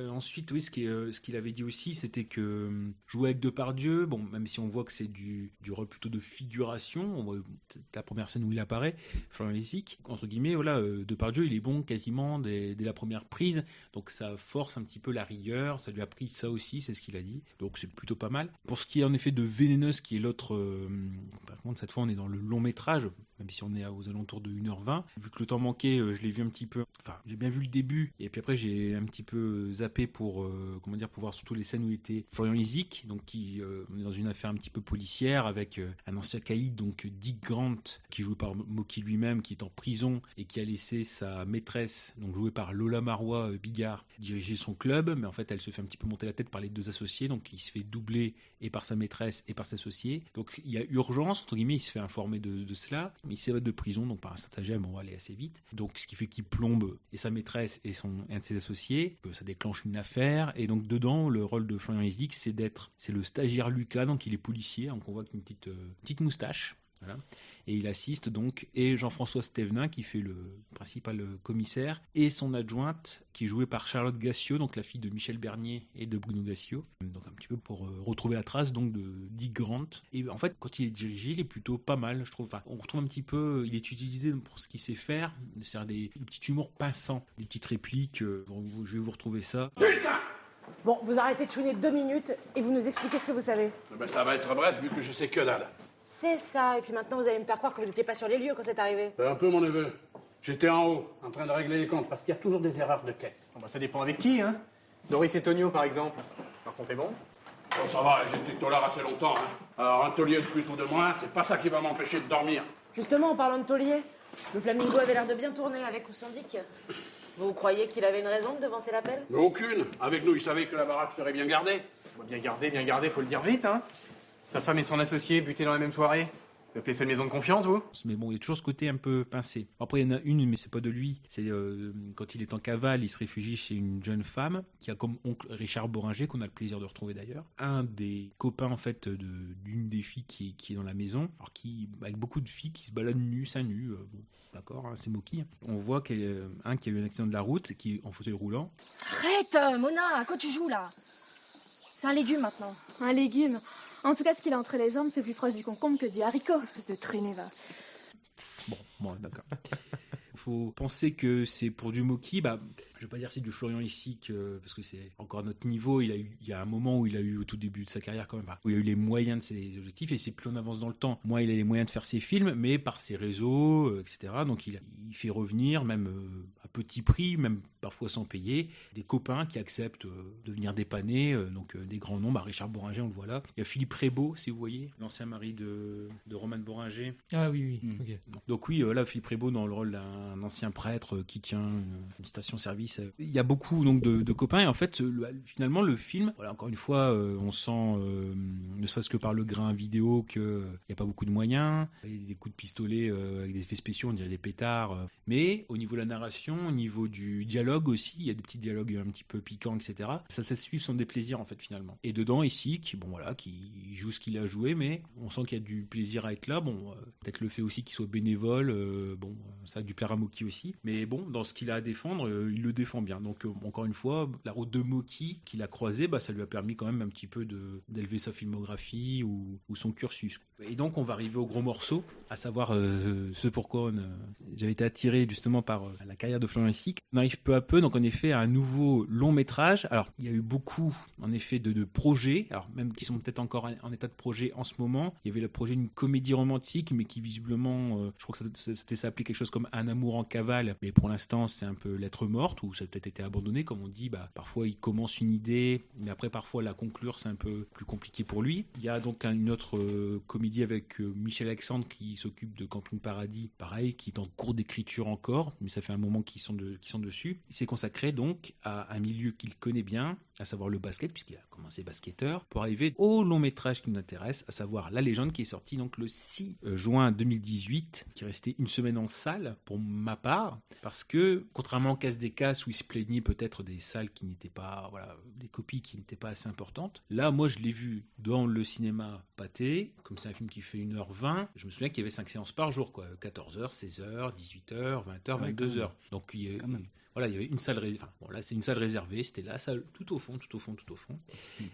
Ensuite, oui, ce qu'il avait dit aussi, c'était que jouer avec Depardieu, bon, même si on voit que c'est du rôle plutôt de figuration, on voit la première scène où il apparaît, Florian Lessic, entre guillemets, voilà, Depardieu, il est bon quasiment dès la première prise, donc ça force un petit peu la rigueur, ça lui a pris ça aussi, c'est ce qu'il a dit, donc c'est plutôt pas mal. Pour ce qui est en effet de Vénéneuse, qui est l'autre, par contre cette fois on est dans le long métrage, même si on est aux alentours de 1h20, vu que le temps manquait, je l'ai vu un petit peu, enfin j'ai bien vu le début, et puis après j'ai un petit peu zappé pour voir surtout les scènes où il était Florian Lessic, donc on est dans une affaire un petit peu policière avec un ancien caïd, donc Dick Grant, qui est joué par Mocky lui-même, qui est en prison et qui a laissé sa maîtresse, donc jouée par Lola Marois Bigard, diriger son club, mais en fait elle se fait un petit peu monter la tête par les deux associés, donc il se fait doubler et par sa maîtresse et par ses associés, donc il y a urgence, entre guillemets, il se fait informer de cela, il s'évade de prison, donc par un stratagème on va aller assez vite, donc ce qui fait qu'il plombe et sa maîtresse et un de ses associés, que ça déclenche une affaire, et donc dedans le rôle de Florian Lessic, c'est le stagiaire Lucas, donc il est policier, donc on voit qu'une petite moustache. Voilà. Et il assiste donc, et Jean-François Stévenin qui fait le principal commissaire, et son adjointe qui est jouée par Charlotte Gassiot, donc la fille de Michel Bernier et de Bruno Gassiot, donc un petit peu pour retrouver la trace donc de Dick Grant. Et en fait, quand il est dirigé, il est plutôt pas mal, je trouve. Enfin, on retrouve un petit peu, il est utilisé pour ce qu'il sait faire, c'est-à-dire le petit humour pinçant, des petites répliques. Je vais vous retrouver ça. Putain! Bon, vous arrêtez de chouiner 2 minutes et vous nous expliquez ce que vous savez. Ben, ça va être bref vu que je sais que dalle. C'est ça, et puis maintenant vous allez me faire croire que vous n'étiez pas sur les lieux quand c'est arrivé. Un peu, mon neveu. J'étais en haut, en train de régler les comptes, parce qu'il y a toujours des erreurs de caisse. Bon, bah, ça dépend avec qui, hein. Doris et Tonio, par exemple. Leur compte est bon? Oh, ça va, j'étais tolard assez longtemps, hein. Alors, un taulier de plus ou de moins, c'est pas ça qui va m'empêcher de dormir. Justement, en parlant de taulier, le Flamingo avait l'air de bien tourner avec ou sans Dick. Vous croyez qu'il avait une raison de devancer l'appel? Mais aucune. Avec nous, il savait que la baraque serait bien gardée. Bon, bien gardé, faut le dire vite, hein. Sa femme et son associé butés dans la même soirée. Vous appelez ça une maison de confiance, vous? Mais bon, il y a toujours ce côté un peu pincé. Après, il y en a une, mais c'est pas de lui. C'est quand il est en cavale, il se réfugie chez une jeune femme qui a comme oncle Richard Boringer, qu'on a le plaisir de retrouver d'ailleurs. Un des copains, en fait, d'une des filles qui est dans la maison. Alors, avec beaucoup de filles qui se baladent nues, seins nus. Bon, d'accord, hein, c'est Mocky. On voit qu'il y a un qui a eu un accident de la route, qui est en fauteuil roulant. Arrête, Mona, à quoi tu joues là? C'est un légume maintenant. Un légume? En tout cas, ce qu'il a entre les jambes, c'est plus proche du concombre que du haricot, espèce de traînée, va. Bon, d'accord. Il faut penser que c'est pour du Mocky, je vais pas dire c'est du Florian Lessic, parce que c'est encore à notre niveau. Il y a un moment où il a eu, au tout début de sa carrière quand même, où il a eu les moyens de ses objectifs, et c'est plus on avance dans le temps, moins il a les moyens de faire ses films, mais par ses réseaux, etc. Donc il fait revenir, même à petit prix, même parfois sans payer, des copains qui acceptent de venir dépanner, donc des grands noms. Richard Boringer, on le voit là. Il y a Philippe Prébeau, si vous voyez, l'ancien mari de Romane Boringer. Ah oui. Okay. Donc oui, là Philippe Prébeau dans le rôle d'un ancien prêtre qui tient une station-service. Il y a beaucoup donc de copains, et en fait finalement le film, voilà, encore une fois, on sent ne serait-ce que par le grain vidéo qu'il n'y a pas beaucoup de moyens. Il y a des coups de pistolet avec des effets spéciaux, on dirait des pétards, mais au niveau de la narration, au niveau du dialogue aussi, il y a des petits dialogues un petit peu piquants, etc. Ça se suit sans déplaisir en fait finalement. Et dedans ici, qui joue ce qu'il a joué, mais on sent qu'il y a du plaisir à être là. Bon, peut-être le fait aussi qu'il soit bénévole, ça a dû plaire à Mocky aussi, mais bon, dans ce qu'il a à défendre, il le défend bien. Donc encore une fois, la route de Mocky qu'il a croisée, ça lui a permis quand même un petit peu d'élever sa filmographie ou son cursus. Et donc on va arriver au gros morceau, à savoir ce pourquoi j'avais été attiré justement par la carrière de Florian Lessic. On arrive peu à peu, donc en effet, à un nouveau long métrage. Alors il y a eu beaucoup en effet de projets, alors même qui sont peut-être encore en état de projet en ce moment. Il y avait le projet d'une comédie romantique, mais qui visiblement, je crois que ça devait s'appeler quelque chose comme Un amour en cavale, mais pour l'instant c'est un peu lettre morte, ou ça a peut-être été abandonné, comme on dit. Parfois il commence une idée, mais après parfois la conclure c'est un peu plus compliqué pour lui. Il y a donc une autre comédie avec Michel Alexandre qui s'occupe de Camping Paradis, pareil, qui est en cours d'écriture encore, mais ça fait un moment qu'ils sont dessus. Il s'est consacré donc à un milieu qu'il connaît bien, à savoir le basket, puisqu'il a commencé basketteur, pour arriver au long métrage qui nous intéresse, à savoir La Légende, qui est sorti donc le 6 juin 2018, qui est resté une semaine en salle. Pour ma part, parce que contrairement au Casse des Casses où il se plaignait peut-être des salles qui n'étaient pas, des copies qui n'étaient pas assez importantes, là moi je l'ai vu dans le cinéma Pathé, comme c'est un film qui fait 1h20, je me souviens qu'il y avait 5 séances par jour, 14h, 16h, 18h, 20h, 22h. Donc il y avait une salle réservée. Là, c'est une salle réservée. C'était la salle tout au fond.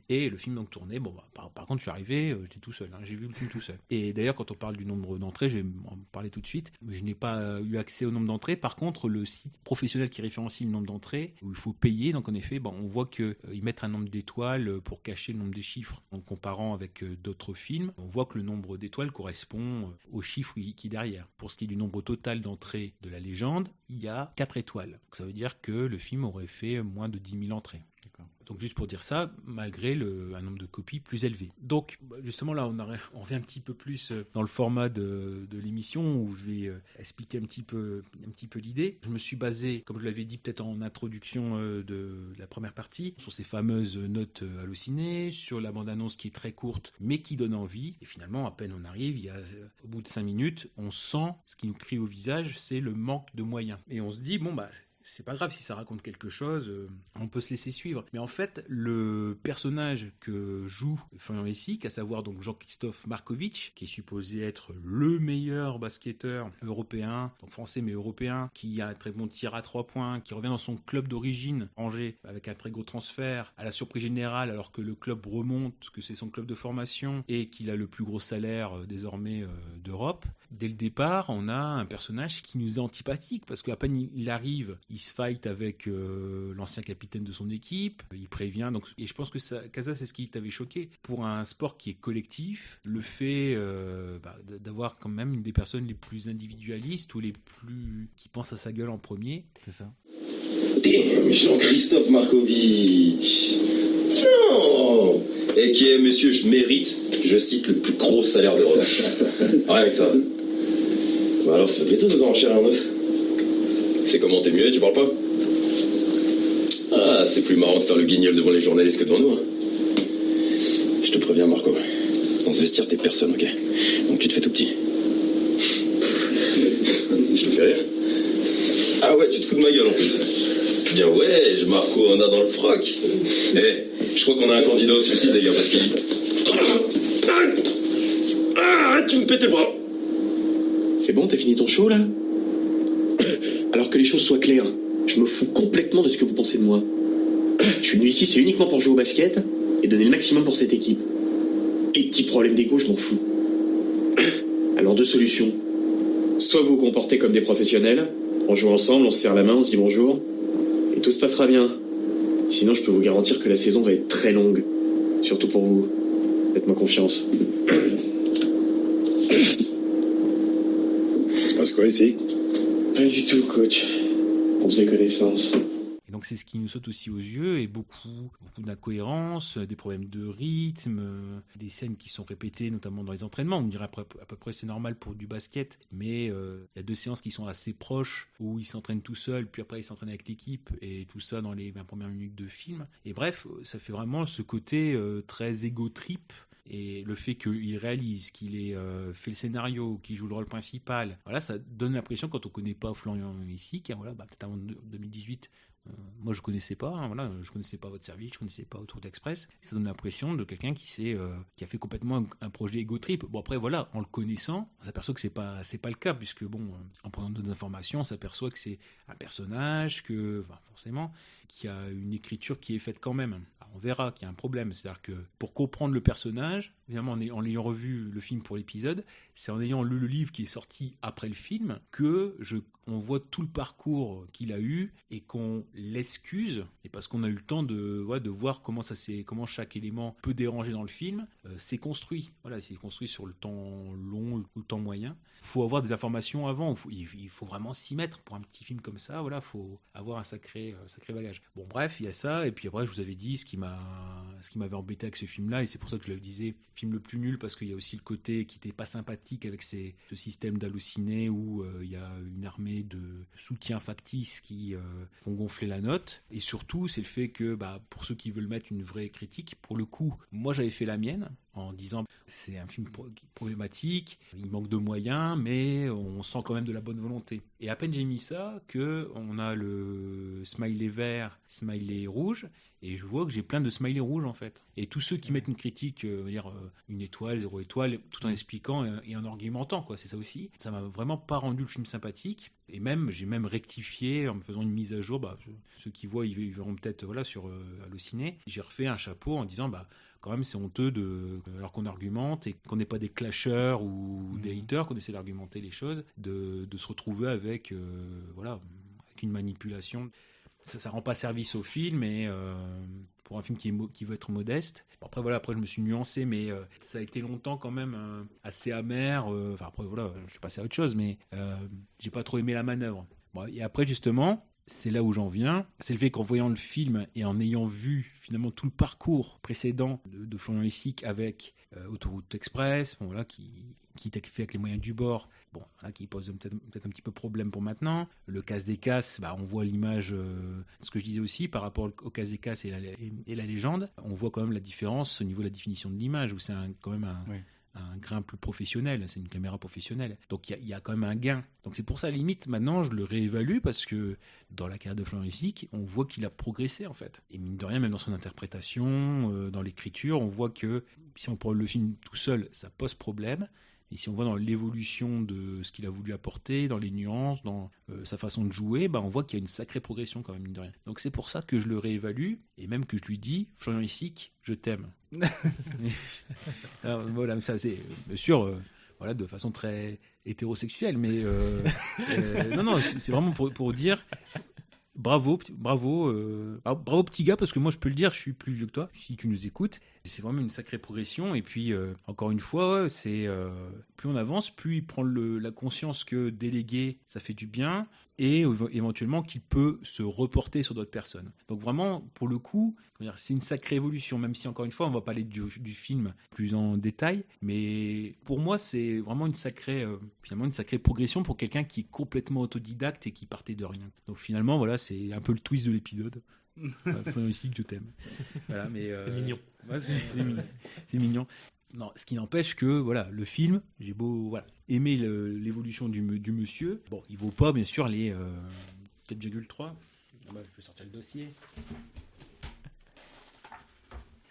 Et le film donc tournait. Par contre, je suis arrivé, j'étais tout seul. J'ai vu le film tout seul. Et d'ailleurs, quand on parle du nombre d'entrées, je vais en parler tout de suite. Je n'ai pas eu accès au nombre d'entrées. Par contre, le site professionnel qui référencie le nombre d'entrées, où il faut payer, donc en effet, on voit qu'ils mettent un nombre d'étoiles pour cacher le nombre de chiffres. En comparant avec d'autres films, on voit que le nombre d'étoiles correspond au chiffre qui est derrière. Pour ce qui est du nombre total d'entrées de La Légende, il y a 4 étoiles. Donc ça veut dire que le film aurait fait moins de 10 000 entrées. D'accord. Donc juste pour dire ça, malgré un nombre de copies plus élevé. Donc justement là, on revient un petit peu plus dans le format de l'émission où je vais expliquer un petit peu l'idée. Je me suis basé, comme je l'avais dit peut-être en introduction de la première partie, sur ces fameuses notes hallucinées, sur la bande-annonce qui est très courte mais qui donne envie. Et finalement, à peine on arrive, au bout de 5 minutes, on sent ce qui nous crie au visage, c'est le manque de moyens. Et on se dit, c'est pas grave si ça raconte quelque chose, on peut se laisser suivre. Mais en fait, le personnage que joue Florian Hessig, à savoir donc Jean-Christophe Markovitch, qui est supposé être le meilleur basketteur européen, donc français mais européen, qui a un très bon tir à 3 points, qui revient dans son club d'origine, Angers, avec un très gros transfert, à la surprise générale, alors que le club remonte, que c'est son club de formation, et qu'il a le plus gros salaire désormais d'Europe. Dès le départ, on a un personnage qui nous est antipathique, parce qu'à peine il arrive, il se fight avec l'ancien capitaine de son équipe, il prévient. Et je pense que Casa, c'est ce qui t'avait choqué. Pour un sport qui est collectif, le fait d'avoir quand même une des personnes les plus individualistes ou les plus qui pensent à sa gueule en premier. C'est ça. Damn, Jean-Christophe Markovitch. Non. Et qui est, monsieur, je mérite, je cite, le plus gros salaire d'Europe. Rien avec ça. Alors, ça fait plaisir de voir cher Arnaud. C'est comment, t'es muet, tu parles pas? Ah, c'est plus marrant de faire le guignol devant les journalistes que devant nous. Je te préviens, Marco. Dans ce vestiaire, t'es personne, ok? Donc tu te fais tout petit. Je te fais rire? Ah ouais, tu te fous de ma gueule en plus. Tu dis, ouais, Marco, on a dans le froc. Je crois qu'on a un candidat au suicide, d'ailleurs, parce qu'il... Ah, tu me pètes les bras. C'est bon, t'as fini ton show, là? Alors que les choses soient claires, je me fous complètement de ce que vous pensez de moi. Je suis venu ici, c'est uniquement pour jouer au basket et donner le maximum pour cette équipe. Les petits problèmes d'égo, je m'en fous. Alors 2 solutions. Soit vous vous comportez comme des professionnels, on joue ensemble, on se serre la main, on se dit bonjour, et tout se passera bien. Sinon, je peux vous garantir que la saison va être très longue. Surtout pour vous. Faites-moi confiance. Ça se passe quoi ici? Pas du tout, coach. On faisait connaissance. Et donc c'est ce qui nous saute aussi aux yeux, et beaucoup d'incohérences, des problèmes de rythme, des scènes qui sont répétées, notamment dans les entraînements. On dirait à peu près c'est normal pour du basket, mais il y a 2 séances qui sont assez proches, où ils s'entraînent tout seuls, puis après ils s'entraînent avec l'équipe, et tout ça dans les 20 premières minutes de film. Et bref, ça fait vraiment ce côté très égo-trip. Et le fait qu'il réalise, qu'il ait fait le scénario, qu'il joue le rôle principal, voilà, ça donne l'impression, quand on ne connaît pas Florian Hessig, peut-être avant 2018, moi je ne connaissais pas, je connaissais pas votre service, je ne connaissais pas Autoroute Express. Ça donne l'impression de quelqu'un qui a fait complètement un projet ego trip. Bon, après voilà, en le connaissant, on s'aperçoit que c'est pas le cas, puisque en prenant d'autres informations, on s'aperçoit que c'est un personnage forcément, qui a une écriture qui est faite quand même. Alors, on verra qu'il y a un problème, c'est-à-dire que pour comprendre le personnage, évidemment en l'ayant revu le film pour l'épisode, c'est en ayant lu le livre qui est sorti après le film que on voit tout le parcours qu'il a eu et qu'on l'excuse, et parce qu'on a eu le temps de voir comment chaque élément peut déranger dans le film, c'est construit. Voilà, c'est construit sur le temps long ou le temps moyen. Il faut avoir des informations avant, il faut vraiment s'y mettre pour un petit film comme ça. Voilà, faut avoir un sacré bagage. Bon, bref, il y a ça, et puis après, je vous avais dit ce qui m'avait embêté avec ce film-là, et c'est pour ça que je le disais, film le plus nul, parce qu'il y a aussi le côté qui n'était pas sympathique avec ce système d'halluciné où il y a une armée de soutien factice qui font gonfler la note. Et surtout, c'est le fait que, pour ceux qui veulent mettre une vraie critique, pour le coup, moi j'avais fait la mienne, en disant c'est un film problématique, il manque de moyens, mais on sent quand même de la bonne volonté. Et à peine j'ai mis ça, on a le smiley vert, smiley rouge, et je vois que j'ai plein de smileys rouges en fait. Et tous ceux qui mettent une critique, une étoile, 0 étoile, tout en expliquant et en argumentant, quoi, c'est ça aussi. Ça m'a vraiment pas rendu le film sympathique. Et j'ai même rectifié en me faisant une mise à jour. Ceux qui voient, ils verront peut-être sur Allociné. J'ai refait un chapeau en disant quand même c'est honteux alors qu'on argumente et qu'on n'est pas des clasheurs ou des haters, qu'on essaie d'argumenter les choses, de se retrouver avec avec une manipulation. Ça rend pas service au film, et pour un film qui veut être modeste. Bon, après je me suis nuancé, mais ça a été longtemps quand même assez amer. Après je suis passé à autre chose, mais j'ai pas trop aimé la manœuvre. Bon, et après justement, c'est là où j'en viens, c'est le fait qu'en voyant le film et en ayant vu finalement tout le parcours précédent de Florian Lessig avec Autoroute Express, qui est fait avec les moyens du bord, qui pose peut-être un petit peu problème pour maintenant. Le casse des casses, on voit l'image, ce que je disais aussi par rapport au casse des casses et la légende, on voit quand même la différence au niveau de la définition de l'image, où c'est quand même un grain plus professionnel, c'est une caméra professionnelle. Donc il y a quand même un gain. Donc c'est pour ça, limite, maintenant je le réévalue, parce que dans la carrière de Florian Lessig, on voit qu'il a progressé en fait. Et mine de rien, même dans son interprétation, dans l'écriture, on voit que si on prend le film tout seul, ça pose problème. Et si on voit dans l'évolution de ce qu'il a voulu apporter, dans les nuances, dans sa façon de jouer, on voit qu'il y a une sacrée progression quand même, mine de rien. Donc c'est pour ça que je le réévalue, et même que je lui dis, Florian Lessig, je t'aime. Alors, voilà, ça c'est bien sûr, de façon très hétérosexuelle, mais non, c'est vraiment pour dire... Bravo petit gars, parce que moi je peux le dire, je suis plus vieux que toi, si tu nous écoutes. C'est vraiment une sacrée progression, et puis encore une fois, c'est plus on avance, plus il prend la conscience que déléguer ça fait du bien, et éventuellement qu'il peut se reporter sur d'autres personnes. Donc vraiment, pour le coup, c'est une sacrée évolution, même si encore une fois on va parler du film plus en détail, mais pour moi c'est vraiment une sacrée progression pour quelqu'un qui est complètement autodidacte et qui partait de rien. Donc finalement c'est un peu le twist de l'épisode. Florian Lessig, je t'aime. Voilà, mais c'est mignon. Ouais, c'est mignon. Non, ce qui n'empêche que le film, j'ai beau aimer l'évolution du monsieur. Bon, il vaut pas bien sûr les 4,3. Je vais sortir le dossier.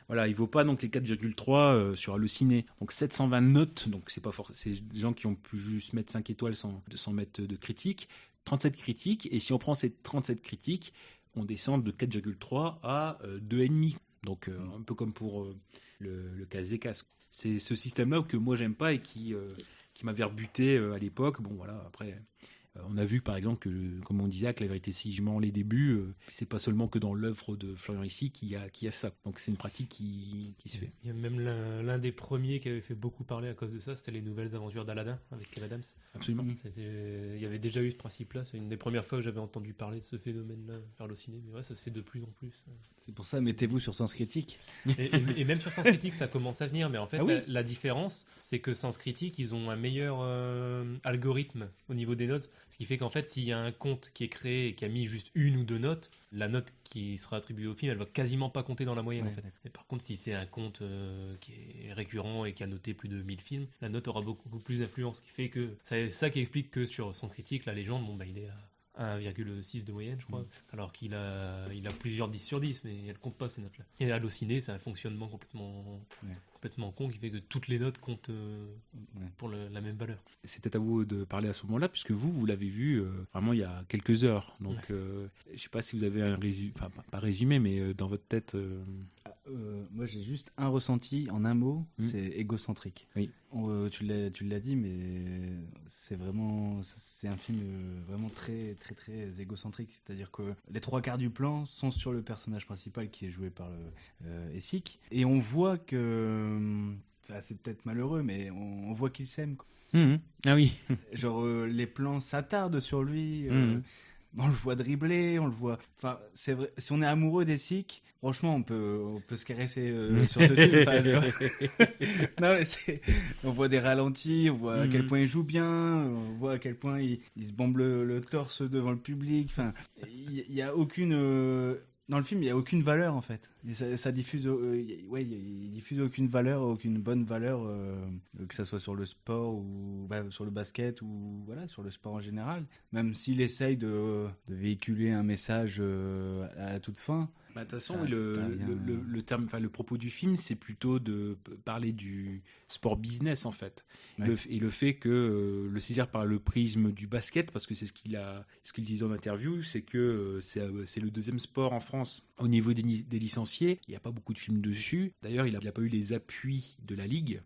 Voilà, il vaut pas donc les 4,3 sur Allociné. Donc 720 notes, donc c'est des gens qui ont pu juste mettre 5 étoiles sans mettre de critique. 37 critiques, et si on prend ces 37 critiques, on descend de 4,3 à 2,5. Donc un peu comme pour le casse des casques. C'est ce système-là que moi j'aime pas et qui m'avait rebuté à l'époque. Après... on a vu par exemple que, comme on disait, que La vérité si je mens les débuts, c'est pas seulement que dans l'œuvre de Florian Lessig qu'il y a ça. Donc c'est une pratique qui se fait. Il y a même l'un des premiers qui avait fait beaucoup parler à cause de ça, c'était les nouvelles aventures d'Aladin avec Kev Adams. Absolument. Il y avait déjà eu ce principe-là. C'est une des premières fois que j'avais entendu parler de ce phénomène-là vers le ciné. Mais ça se fait de plus en plus. C'est pour ça, mettez-vous sur Sens Critique. Et même sur Sens Critique, ça commence à venir. Mais en fait, la différence, c'est que Sens Critique, ils ont un meilleur algorithme au niveau des notes. Ce qui fait qu'en fait, s'il y a un compte qui est créé et qui a mis juste 1 ou 2 notes, la note qui sera attribuée au film, elle va quasiment pas compter dans la moyenne en fait. Mais par contre, si c'est un compte qui est récurrent et qui a noté plus de 1000 films, la note aura beaucoup plus d'influence. Ce qui fait que c'est ça qui explique que sur Sens Critique, la légende, il est à 1,6 de moyenne, je crois, alors qu'il a plusieurs 10 sur 10, mais elle compte pas ces notes-là. Et Allociné, c'est un fonctionnement complètement con qui fait que toutes les notes comptent pour la même valeur. C'était à vous de parler à ce moment-là, puisque vous l'avez vu vraiment il y a quelques heures. Donc, je sais pas si vous avez un résumé, enfin pas résumé, mais dans votre tête. Moi, j'ai juste un ressenti en un mot, c'est égocentrique. Oui. Tu l'as dit, mais c'est un film vraiment très très très égocentrique. C'est-à-dire que les 3/4 du plan sont sur le personnage principal qui est joué par Lessig, et on voit que c'est peut-être malheureux, mais on voit qu'il s'aime. Ah oui. Genre les plans s'attardent sur lui. On le voit dribbler, on le voit. Enfin, c'est vrai. Si on est amoureux des Lessig, franchement, on peut se caresser sur ce film. Non, mais on voit des ralentis, on voit à quel point il joue bien, on voit à quel point il se bombe le torse devant le public. Enfin, il y a aucune Dans le film, il n'y a aucune valeur en fait. Et ça diffuse, il diffuse aucune valeur, aucune bonne valeur, que ça soit sur le sport ou sur le basket ou voilà, sur le sport en général. Même s'il essaye de véhiculer un message à la toute fin. De toute façon, le propos du film, c'est plutôt de parler du sport business en fait, Ouais. et le fait que le saisir par le prisme du basket, parce que c'est ce qu'il disait en interview, c'est que c'est le deuxième sport en France au niveau des licenciés. Il n'y a pas beaucoup de films dessus. D'ailleurs, il n'a pas eu les appuis de la ligue.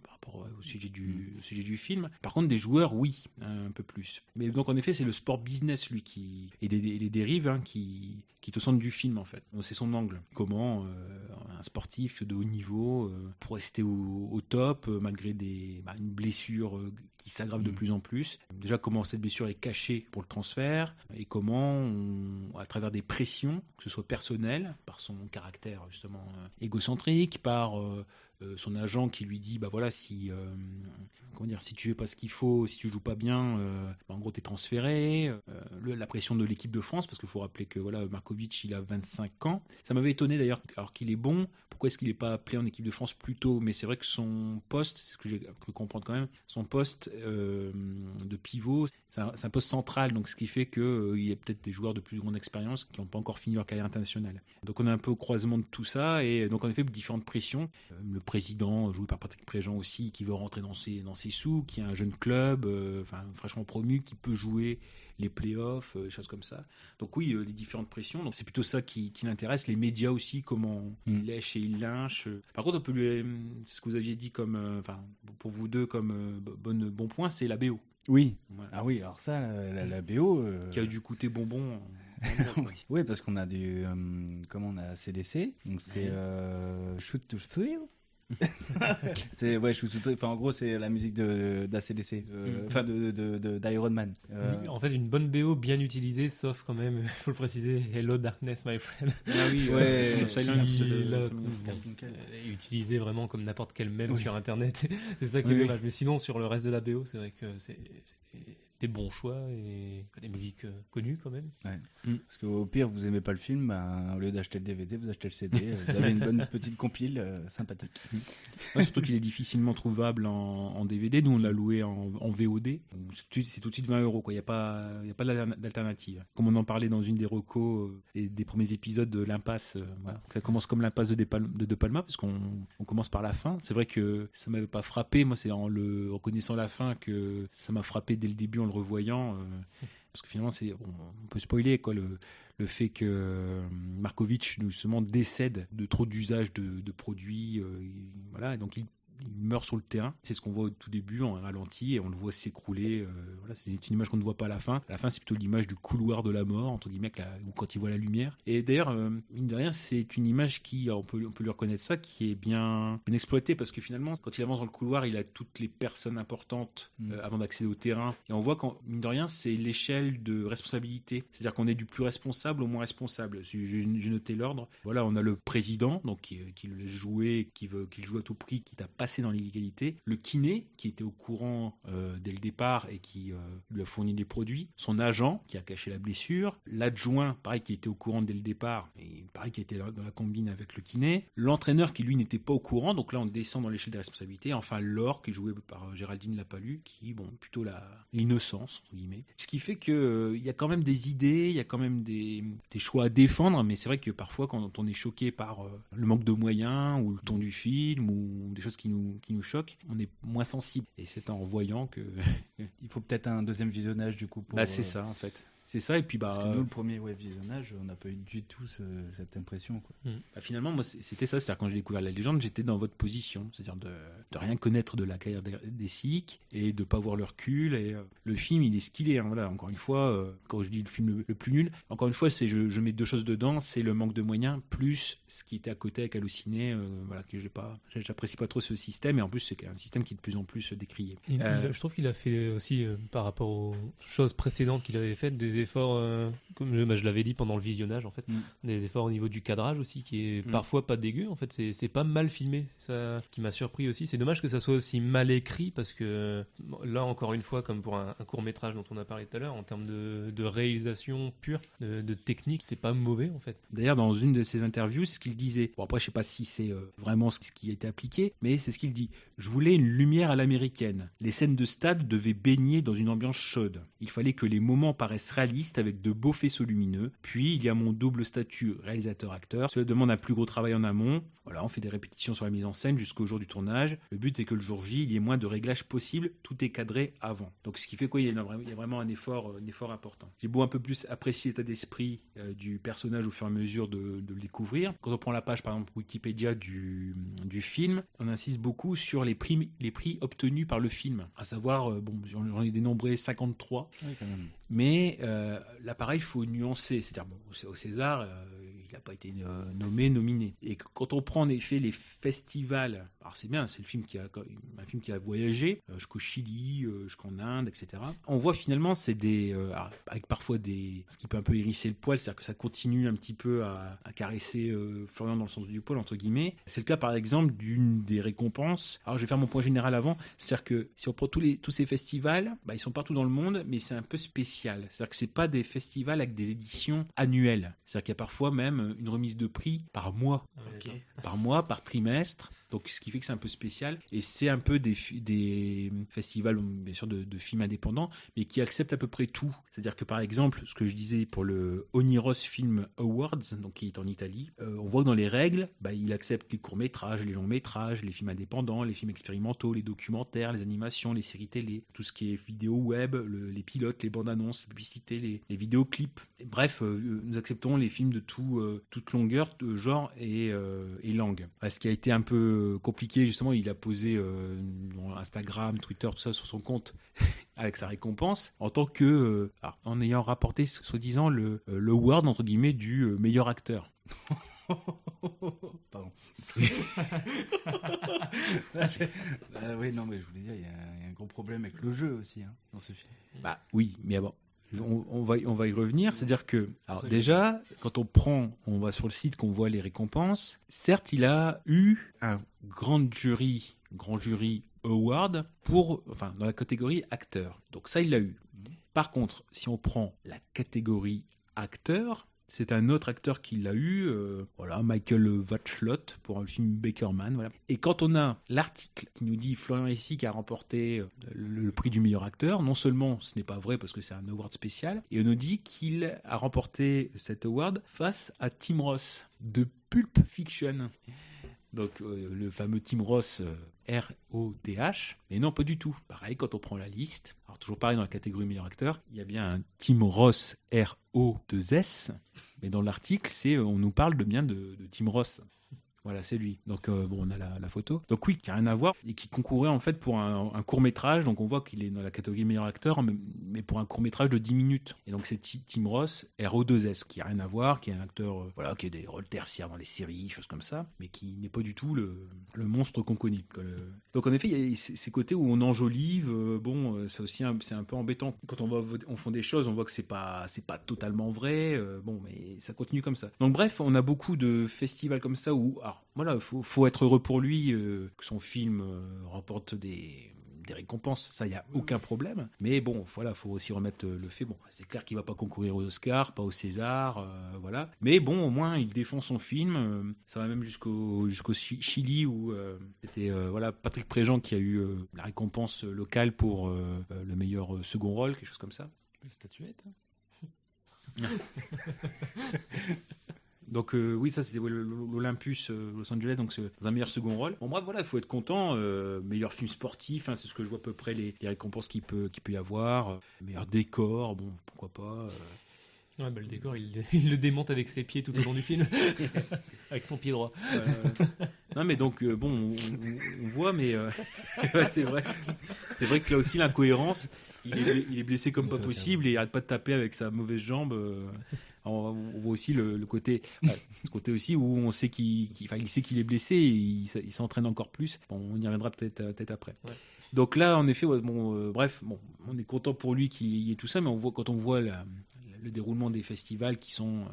Par rapport au sujet du film. Par contre, des joueurs, oui, un peu plus. Mais donc, en effet, c'est le sport business, lui, et les dérives, qui est au centre du film, en fait. Donc, c'est son angle. Comment un sportif de haut niveau pour rester au top, malgré une blessure qui s'aggrave de plus en plus. Déjà, comment cette blessure est cachée pour le transfert, et comment, à travers des pressions, que ce soit personnelles, par son caractère, justement, égocentrique, par... son agent qui lui dit si tu fais pas ce qu'il faut, si tu joues pas bien, en gros t'es transféré, la pression de l'équipe de France, parce qu'il faut rappeler que Markovic il a 25 ans. Ça m'avait étonné d'ailleurs, alors qu'il est bon, pourquoi est-ce qu'il n'est pas appelé en équipe de France plus tôt? Mais c'est vrai que son poste, c'est ce que j'ai cru comprendre quand même, son poste de pivot, c'est un poste central, donc ce qui fait qu'il y a peut-être des joueurs de plus grande expérience qui n'ont pas encore fini leur carrière internationale. Donc on est un peu au croisement de tout ça, et donc en effet différentes pressions. Le président, joué par Patrick Préjean aussi, qui veut rentrer dans ses sous, qui a un jeune club, fraîchement promu, qui peut jouer les playoffs, des choses comme ça. Donc oui, les différentes pressions. Donc c'est plutôt ça qui l'intéresse. Les médias aussi, comment ils lèchent et ils lynchent. Par contre, on peut c'est ce que vous aviez dit comme, pour vous deux comme bon point, c'est la BO. Oui. Voilà. Ah oui, alors ça, la BO... Qui a dû coûter bonbon. Oui, parce qu'on a on a CDC, donc c'est Shoot to Thrill. C'est Shoot to Thrill. Enfin, en gros, c'est la musique d'ACDC, d'Iron Man. En fait, une bonne BO bien utilisée, sauf quand même, il faut le préciser, Hello Darkness, my friend. Ah oui, est utilisé vraiment comme n'importe quel mème sur Internet. C'est ça qui est dommage. Mais sinon, sur le reste de la BO, c'est vrai que c'est des bons choix et des musiques connues quand même. Ouais. Parce qu'au pire, vous aimez pas le film, au lieu d'acheter le DVD, vous achetez le CD. Vous avez une bonne petite compile sympathique. Surtout qu'il est difficilement trouvable en DVD. Nous, on l'a loué en VOD. C'est tout de suite 20 €. Il n'y a pas d'alternative. Comme on en parlait dans une des recos et des premiers épisodes de l'Impasse. Ça commence comme l'Impasse de De Palma, parce qu'on commence par la fin. C'est vrai que ça m'avait pas frappé. Moi, c'est en reconnaissant la fin que ça m'a frappé dès le début en le revoyant. Parce que finalement, on peut spoiler le fait que Markovic justement décède de trop d'usage de produits, et donc il meurt sur le terrain. C'est ce qu'on voit au tout début en ralenti, et on le voit s'écrouler. C'est une image qu'on ne voit pas à la fin. À la fin, c'est plutôt l'image du couloir de la mort, entre guillemets, quand il voit la lumière. Et d'ailleurs, mine de rien, c'est une image on peut lui reconnaître ça, qui est bien exploitée, parce que finalement, quand il avance dans le couloir, il a toutes les personnes importantes avant d'accéder au terrain. Et on voit mine de rien, c'est l'échelle de responsabilité. C'est-à-dire qu'on est du plus responsable au moins responsable. J'ai noté l'ordre. Voilà, on a le président, donc qui le laisse jouer, qu'il joue à tout prix, qui t'a passé dans l'illégalité, le kiné qui était au courant dès le départ et qui lui a fourni des produits, son agent qui a caché la blessure, l'adjoint pareil qui était au courant dès le départ et pareil qui était dans la combine avec le kiné, l'entraîneur qui lui n'était pas au courant, donc là on descend dans l'échelle des responsabilités, enfin Laure qui est jouée par Géraldine Lapalus, qui plutôt l'innocence entre guillemets, ce qui fait que il y a quand même des idées, il y a quand même des choix à défendre, mais c'est vrai que parfois quand on est choqué par le manque de moyens ou le ton du film ou des choses qui nous choquent, on est moins sensible. Et c'est en voyant que... Il faut peut-être un deuxième visionnage du coup pour... c'est ça en fait. C'est ça, et puis parce que nous, le premier visionnage, on n'a pas eu du tout cette impression, quoi. Finalement, moi, c'était ça. C'est-à-dire, quand j'ai découvert la légende, j'étais dans votre position. C'est-à-dire de rien connaître de la carrière des SIC et de pas avoir le recul. Et le film, il est ce qu'il est. Voilà, encore une fois, quand je dis le film le plus nul, encore une fois, je mets deux choses dedans. C'est le manque de moyens, plus ce qui était à côté avec Allociné, que j'apprécie pas trop ce système. Et en plus, c'est un système qui est de plus en plus décrié. Je trouve qu'il a fait aussi, par rapport aux choses précédentes qu'il avait faites, des des efforts, comme je l'avais dit pendant le visionnage, en fait, des efforts au niveau du cadrage aussi, qui est parfois pas dégueu. En fait, c'est pas mal filmé. C'est ça qui m'a surpris aussi. C'est dommage que ça soit aussi mal écrit, parce que là, encore une fois, comme pour un court-métrage dont on a parlé tout à l'heure, en termes de réalisation pure, de technique, c'est pas mauvais, en fait. D'ailleurs, dans une de ses interviews, c'est ce qu'il disait. Bon, après, je sais pas si c'est vraiment ce qui a été appliqué, mais c'est ce qu'il dit. Je voulais une lumière à l'américaine. Les scènes de stade devaient baigner dans une ambiance chaude. Il fallait que les moments paraissent réalistes avec de beaux faisceaux lumineux. Puis, il y a mon double statut réalisateur-acteur. Cela demande un plus gros travail en amont. Voilà, on fait des répétitions sur la mise en scène jusqu'au jour du tournage. Le but est que le jour J, il y ait moins de réglages possibles. Tout est cadré avant. Donc, ce qui fait qu'il y a vraiment un effort important. J'ai beau un peu plus apprécier l'état d'esprit du personnage au fur et à mesure de le découvrir. Quand on prend la page, par exemple, Wikipédia du film, on insiste beaucoup sur les prix obtenus par le film. À savoir, j'en ai dénombré 53. Oui, quand même. Mais là, pareil, il faut nuancer. C'est-à-dire, au César, il n'a pas été nominé. Et quand on prend en effet les festivals, alors c'est bien, c'est un film qui a voyagé jusqu'au Chili, jusqu'en Inde, etc. On voit finalement, c'est avec parfois ce qui peut un peu hérisser le poil, c'est-à-dire que ça continue un petit peu à caresser Florian dans le sens du poil, entre guillemets. C'est le cas, par exemple, d'une des récompenses. Alors, je vais faire mon point général avant. C'est-à-dire que si on prend tous ces festivals, ils sont partout dans le monde, mais c'est un peu spécial. C'est-à-dire que c'est pas des festivals avec des éditions annuelles. C'est-à-dire qu'il y a parfois même une remise de prix par mois. Par mois, par trimestre. Donc, ce qui fait que c'est un peu spécial. Et c'est un peu des festivals, bien sûr, de films indépendants, mais qui acceptent à peu près tout. C'est-à-dire que, par exemple, ce que je disais pour le Oniros Film Awards, donc qui est en Italie, on voit que dans les règles, il accepte les courts-métrages, les longs-métrages, les films indépendants, les films expérimentaux, les documentaires, les animations, les séries télé, tout ce qui est vidéo web, les pilotes, les bandes-annonces, les publicités, les vidéoclips. Et bref, nous acceptons les films de toute longueur, de genre et langue. Ce qui a été un peu compliqué, justement, il a posé Instagram, Twitter, tout ça sur son compte avec sa récompense en tant que en ayant rapporté soi-disant le award entre guillemets du meilleur acteur. Pardon. Oui, non, mais je voulais dire, il y a un gros problème avec le jeu aussi dans ce film. Oui, mais bon. On va y revenir, c'est-à-dire que déjà, quand on va sur le site, qu'on voit les récompenses, certes, il a eu un grand jury award dans la catégorie acteur. Donc ça, il l'a eu. Par contre, si on prend la catégorie acteur, c'est un autre acteur qui l'a eu, Michael Watschlot pour le film Bakerman. Voilà. Et quand on a l'article qui nous dit Florian Hessig a remporté le prix du meilleur acteur, non seulement ce n'est pas vrai parce que c'est un award spécial, et on nous dit qu'il a remporté cet award face à Tim Roth de Pulp Fiction. Donc le fameux Tim Roth, R-O-T-H, mais non, pas du tout. Pareil, quand on prend la liste, alors toujours pareil dans la catégorie meilleur acteur, il y a bien un Tim Roth, R-O-2-S, mais dans l'article, on nous parle de Tim Roth. Voilà, c'est lui. Donc, on a la photo. Donc oui, qui n'a rien à voir et qui concourait en fait pour un court-métrage. Donc on voit qu'il est dans la catégorie meilleur acteur, mais pour un court-métrage de 10 minutes. Et donc c'est Tim Roth, RO2S, qui n'a rien à voir, qui est un acteur qui a des rôles tertiaires dans les séries, choses comme ça, mais qui n'est pas du tout le monstre qu'on connaît. Donc en effet, il y a ces côtés où on enjolive. C'est aussi c'est un peu embêtant. Quand on fait des choses, on voit que c'est pas totalement vrai. Mais ça continue comme ça. Donc bref, on a beaucoup de festivals comme ça où voilà, faut être heureux pour lui que son film remporte des récompenses, ça, il n'y a aucun problème. Mais faut aussi remettre le fait. C'est clair qu'il ne va pas concourir aux Oscars, pas au César, voilà. Mais au moins, il défend son film. Ça va même jusqu'au Chili où c'était Patrick Préjean qui a eu la récompense locale pour le meilleur second rôle, quelque chose comme ça. Une statuette. Donc oui, ça c'était l'Olympus Los Angeles, donc c'est dans un meilleur second rôle. Bref, voilà, il faut être content. Meilleur film sportif, c'est ce que je vois à peu près les récompenses qu'il peut y avoir. Meilleur décor, pourquoi pas. Le décor, il le démonte avec ses pieds tout au long du film, avec son pied droit. Non, mais donc on voit, mais c'est vrai que là aussi l'incohérence. Il est blessé comme pas possible et il arrête pas de taper avec sa mauvaise jambe. On voit aussi le côté, ce côté aussi où on sait qu'il sait qu'il est blessé et il s'entraîne encore plus. On y reviendra peut-être après. Ouais. Donc là, en effet, on est content pour lui qu'il y ait tout ça, mais quand on voit le déroulement des festivals qui sont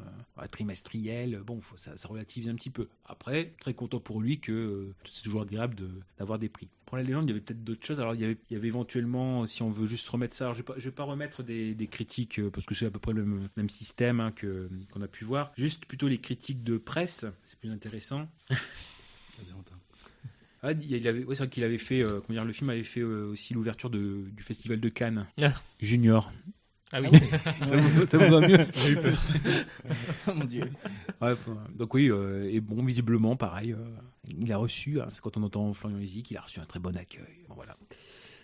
trimestriels. Bon, ça relativise un petit peu. Après, très content pour lui que c'est toujours agréable d'avoir des prix. Pour la légende, il y avait peut-être d'autres choses. Alors, il y avait éventuellement, si on veut juste remettre ça, alors je vais pas remettre des critiques, parce que c'est à peu près le même système qu'on a pu voir. Juste plutôt les critiques de presse, c'est plus intéressant. C'est vrai qu'il avait fait, le film avait fait aussi l'ouverture du festival de Cannes, Junior. Ah oui, ça vous va mieux. J'ai eu peur. Oh mon Dieu. Ouais, donc oui, et bon, visiblement, pareil, il a reçu, c'est quand on entend Florian Lézy, il a reçu un très bon accueil. Bon, voilà.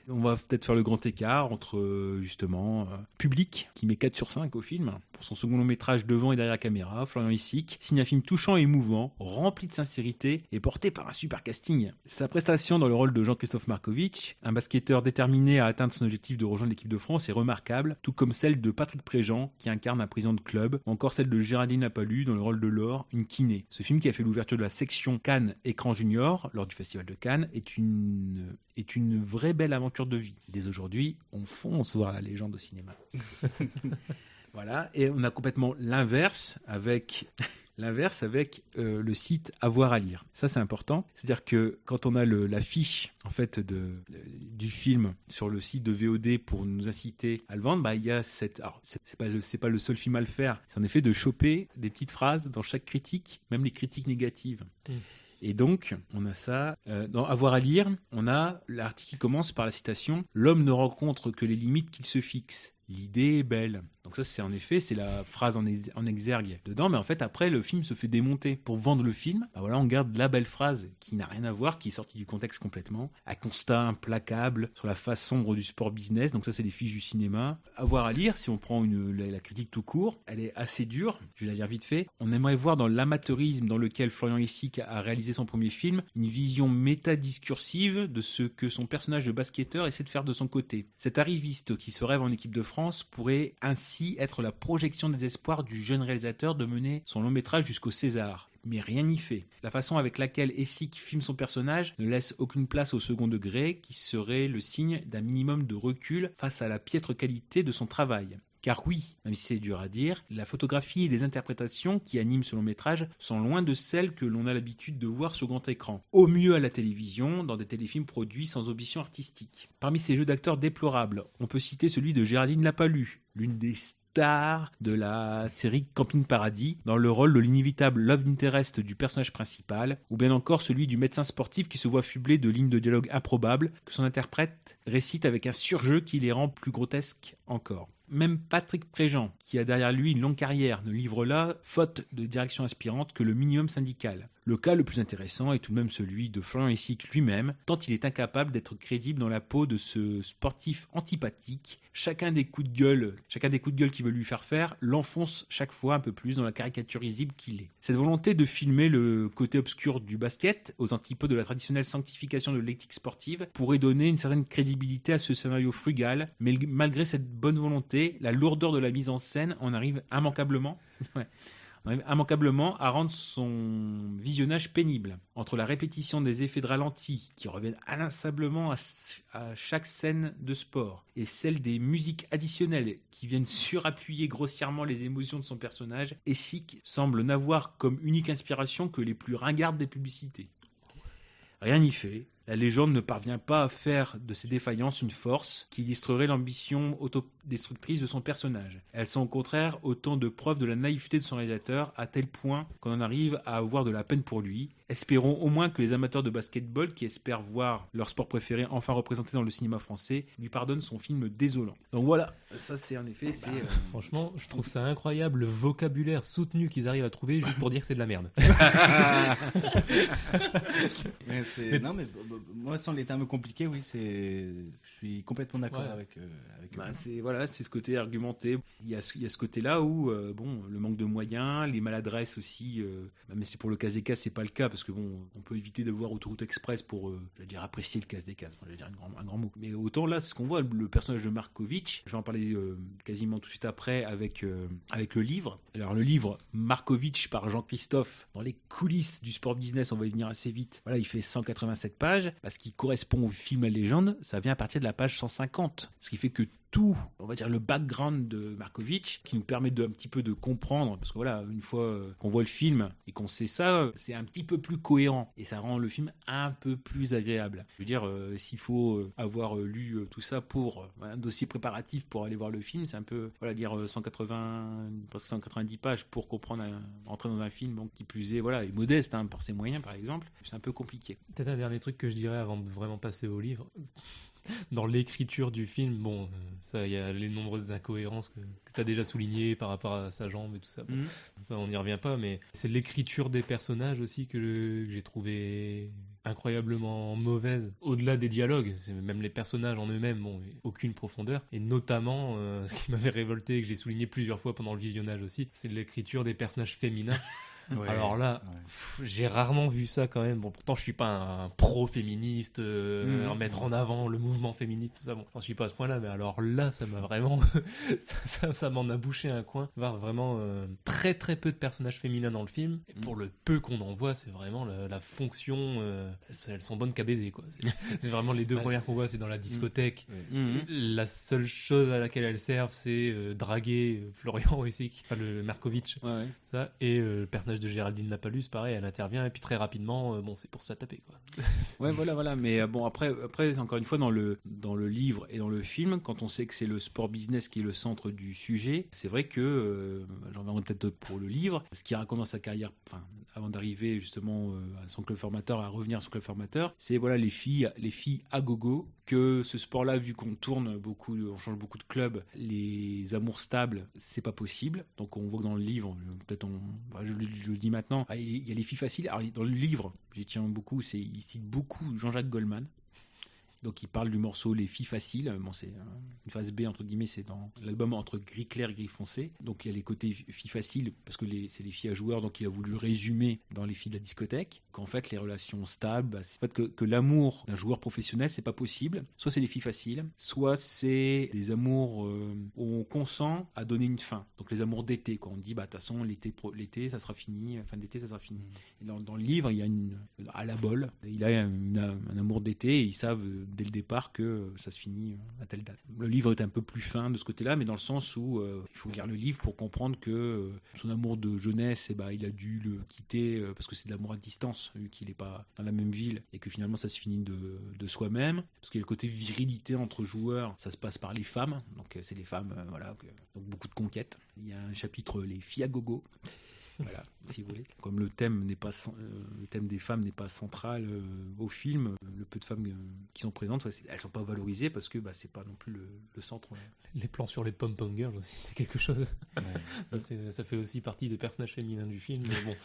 On va peut-être faire le grand écart entre, justement, Public, qui met 4 sur 5 au film. Pour son second long métrage devant et derrière la caméra, Florian Lézy signe un film touchant et émouvant, rempli de sincérité et porté par un super casting. Sa prestation dans le rôle de Jean-Christophe Markovitch, un basketteur déterminé à atteindre son objectif de rejoindre l'équipe de France, est remarquable, tout comme celle de Patrick Préjean, qui incarne un président de club, ou encore celle de Géraldine Lapalu dans le rôle de Laure, une kiné. Ce film, qui a fait l'ouverture de la section Cannes Écran Junior lors du Festival de Cannes, est une vraie belle aventure de vie. Dès aujourd'hui, on fonce voir la légende au cinéma. Voilà, et on a complètement l'inverse avec le site Avoir à lire. Ça, c'est important. C'est-à-dire que quand on a l'affiche en fait du film sur le site de VOD pour nous inciter à le vendre, il y a alors c'est pas le seul film à le faire. C'est en effet de choper des petites phrases dans chaque critique, même les critiques négatives. Et donc, on a ça. Dans Avoir à lire, on a l'article qui commence par la citation « L'homme ne rencontre que les limites qu'il se fixe. L'idée est belle ». Donc ça, c'est la phrase en exergue dedans, mais en fait, après, le film se fait démonter. Pour vendre le film, on garde la belle phrase qui n'a rien à voir, qui est sortie du contexte complètement. Un constat implacable sur la face sombre du sport business. Donc ça, c'est les fiches du cinéma. Avoir à lire, si on prend la critique tout court, elle est assez dure. Je vais la dire vite fait. On aimerait voir dans l'amateurisme dans lequel Florian Lézy a réalisé son premier film, une vision métadiscursive de ce que son personnage de basketteur essaie de faire de son côté. Cet arriviste qui se rêve en équipe de France pourrait ainsi être la projection des espoirs du jeune réalisateur de mener son long métrage jusqu'au César. Mais rien n'y fait. La façon avec laquelle Essig filme son personnage ne laisse aucune place au second degré, qui serait le signe d'un minimum de recul face à la piètre qualité de son travail. Car oui, même si c'est dur à dire, la photographie et les interprétations qui animent ce long métrage sont loin de celles que l'on a l'habitude de voir sur grand écran. Au mieux à la télévision, dans des téléfilms produits sans ambition artistique. Parmi ces jeux d'acteurs déplorables, on peut citer celui de Géraldine Lapalu, l'une des stars de la série Camping Paradis, dans le rôle de l'inévitable love interest du personnage principal, ou bien encore celui du médecin sportif qui se voit fublé de lignes de dialogue improbables que son interprète récite avec un surjeu qui les rend plus grotesques encore. Même Patrick Préjean, qui a derrière lui une longue carrière, ne livre là, faute de direction inspirante, que le minimum syndical. Le cas le plus intéressant est tout de même celui de Florian Lézy lui-même, tant il est incapable d'être crédible dans la peau de ce sportif antipathique. Chacun des coups de gueule qu'il veut lui faire l'enfonce chaque fois un peu plus dans la caricature risible qu'il est. Cette volonté de filmer le côté obscur du basket, aux antipodes de la traditionnelle sanctification de l'éthique sportive, pourrait donner une certaine crédibilité à ce scénario frugal, mais malgré cette bonne volonté, la lourdeur de la mise en scène en arrive immanquablement à rendre son visionnage pénible. Entre la répétition des effets de ralenti qui reviennent inlassablement à chaque scène de sport et celle des musiques additionnelles qui viennent surappuyer grossièrement les émotions de son personnage, Essig semble n'avoir comme unique inspiration que les plus ringardes des publicités. Rien n'y fait. La légende ne parvient pas à faire de ses défaillances une force qui illustrerait l'ambition autodestructrice de son personnage. Elles sont au contraire autant de preuves de la naïveté de son réalisateur, à tel point qu'on en arrive à avoir de la peine pour lui. Espérons au moins que les amateurs de basketball qui espèrent voir leur sport préféré enfin représenté dans le cinéma français lui pardonnent son film désolant. Donc voilà, ça c'est en effet... Franchement, je trouve ça incroyable le vocabulaire soutenu qu'ils arrivent à trouver juste pour dire que c'est de la merde. Non mais moi sans les termes compliqués, oui, je suis complètement d'accord avec eux. C'est ce côté argumenté. Il y a ce côté-là où le manque de moyens, les maladresses aussi, mais c'est pour le casse des cases, c'est pas le cas parce que on peut éviter de voir Autoroute Express pour apprécier le casse des cases. Je vais dire un grand mot. Mais autant là, ce qu'on voit, le personnage de Markovitch, je vais en parler quasiment tout de suite après avec le livre. Alors le livre Markovitch par Jean-Christophe dans les coulisses du sport business, on va y venir assez vite. Voilà, il fait 187 pages. Parce qu'il correspond au film La Légende, ça vient à partir de la page 150. Ce qui fait que tout, on va dire le background de Markovitch, qui nous permet un petit peu de comprendre, parce que voilà, une fois qu'on voit le film et qu'on sait ça, c'est un petit peu plus cohérent et ça rend le film un peu plus agréable. Je veux dire, s'il faut avoir lu tout ça pour un dossier préparatif pour aller voir le film, c'est un peu, voilà, lire presque 190 pages pour comprendre, entrer dans un film, donc qui plus est, voilà, est modeste par ses moyens, par exemple, c'est un peu compliqué. Peut-être un dernier truc que je dirais avant de vraiment passer au livre. Dans l'écriture du film, bon, ça, il y a les nombreuses incohérences que tu as déjà soulignées par rapport à sa jambe et tout ça. Bon, ça, on n'y revient pas, mais c'est l'écriture des personnages aussi que j'ai trouvé incroyablement mauvaise. Au-delà des dialogues, c'est même les personnages en eux-mêmes, bon, aucune profondeur. Et notamment, ce qui m'avait révolté et que j'ai souligné plusieurs fois pendant le visionnage aussi, c'est l'écriture des personnages féminins. Ouais, alors là, j'ai rarement vu ça quand même. Bon, pourtant, je suis pas un pro-féministe, mettre en avant le mouvement féministe, tout ça. Bon, j'en suis pas à ce point-là, mais alors là, ça m'a vraiment, ça m'en a bouché un coin. Voir vraiment très très peu de personnages féminins dans le film. Et pour le peu qu'on en voit, c'est vraiment la fonction. Elles sont bonnes qu'à baiser, quoi. C'est vraiment les deux premières qu'on voit, c'est dans la discothèque. La seule chose à laquelle elles servent, c'est draguer Florian Wessig, enfin le Markovitch, ça, et le personnage de Géraldine Lapalus, pareil, elle intervient et puis très rapidement, bon, c'est pour se la taper, quoi. Ouais, voilà. Mais bon, après, encore une fois, dans le livre et dans le film, quand on sait que c'est le sport business qui est le centre du sujet, c'est vrai que j'en reviendrai peut-être pour le livre, ce qu'il raconte dans sa carrière, enfin, avant d'arriver justement à son club formateur, à revenir à son club formateur, c'est voilà les filles à gogo, que ce sport-là, vu qu'on tourne beaucoup, on change beaucoup de clubs, les amours stables, c'est pas possible. Donc on voit que dans le livre, peut-être je le dis maintenant, il y a les filles faciles. Alors dans le livre, j'y tiens beaucoup, il cite beaucoup Jean-Jacques Goldman. Donc il parle du morceau Les filles faciles. Bon, c'est une phase B entre guillemets, c'est dans l'album entre gris clair et gris foncé. Donc il y a les côtés filles faciles parce que c'est les filles à joueurs, donc il a voulu résumer dans les filles de la discothèque qu'en fait les relations stables, c'est en fait que l'amour d'un joueur professionnel c'est pas possible. Soit c'est les filles faciles, soit c'est des amours où on consent à donner une fin. Donc les amours d'été, quoi. On dit bah de toute façon l'été ça sera fini, fin d'été ça sera fini. Et dans le livre il y a à la bol, il a un amour d'été et ils savent dès le départ que ça se finit à telle date. Le livre est un peu plus fin de ce côté-là, mais dans le sens où il faut lire le livre pour comprendre que son amour de jeunesse, il a dû le quitter parce que c'est de l'amour à distance, vu qu'il n'est pas dans la même ville, et que finalement ça se finit de soi-même. Parce qu'il y a le côté virilité entre joueurs, ça se passe par les femmes, donc c'est les femmes, donc beaucoup de conquêtes. Il y a un chapitre Les filles à gogo. Voilà, si vous voulez. Comme le thème des femmes n'est pas central au film, le peu de femmes qui sont présentes, elles sont pas valorisées parce que c'est pas non plus le centre. Les plans sur les pom-pom girls aussi, c'est quelque chose. Ça fait aussi partie des personnages féminins du film. Mais bon,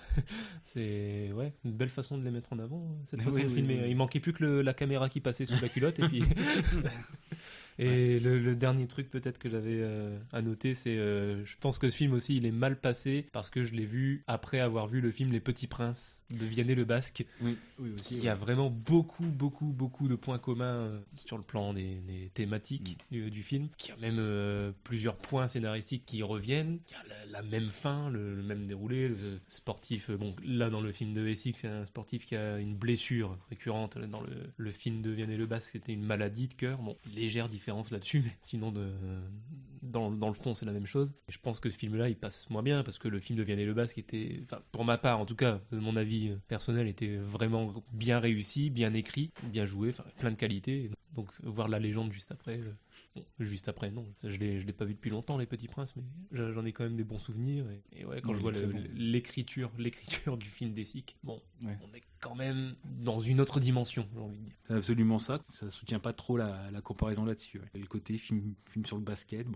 c'est une belle façon de les mettre en avant. Cette façon de filmer. Il manquait plus que la caméra qui passait sous la culotte et puis. Et le dernier truc peut-être que j'avais à noter, c'est je pense que ce film aussi il est mal passé parce que je l'ai vu après avoir vu le film Les Petits Princes de Vianney le Basque, aussi, qui a vraiment beaucoup de points communs sur le plan des thématiques du film, qui a même plusieurs points scénaristiques qui reviennent, qui a la même fin, le même déroulé. Le sportif, bon là dans le film de Wessig c'est un sportif qui a une blessure récurrente. Dans le film de Vianney le Basque c'était une maladie de cœur, bon légère différence là-dessus, mais sinon dans le fond c'est la même chose. Et je pense que ce film-là il passe moins bien parce que le film de Vianney le Basque était, pour ma part en tout cas, de mon avis personnel, était vraiment bien réussi, bien écrit, bien joué, plein de qualités. Donc voir La Légende juste après non, je l'ai pas vu depuis longtemps Les Petits Princes, mais j'en ai quand même des bons souvenirs et quand je vois l'écriture du film d'Essic, on est quand même dans une autre dimension, j'ai envie de dire. C'est absolument ça soutient pas trop la comparaison là-dessus. Le côté film sur le basket,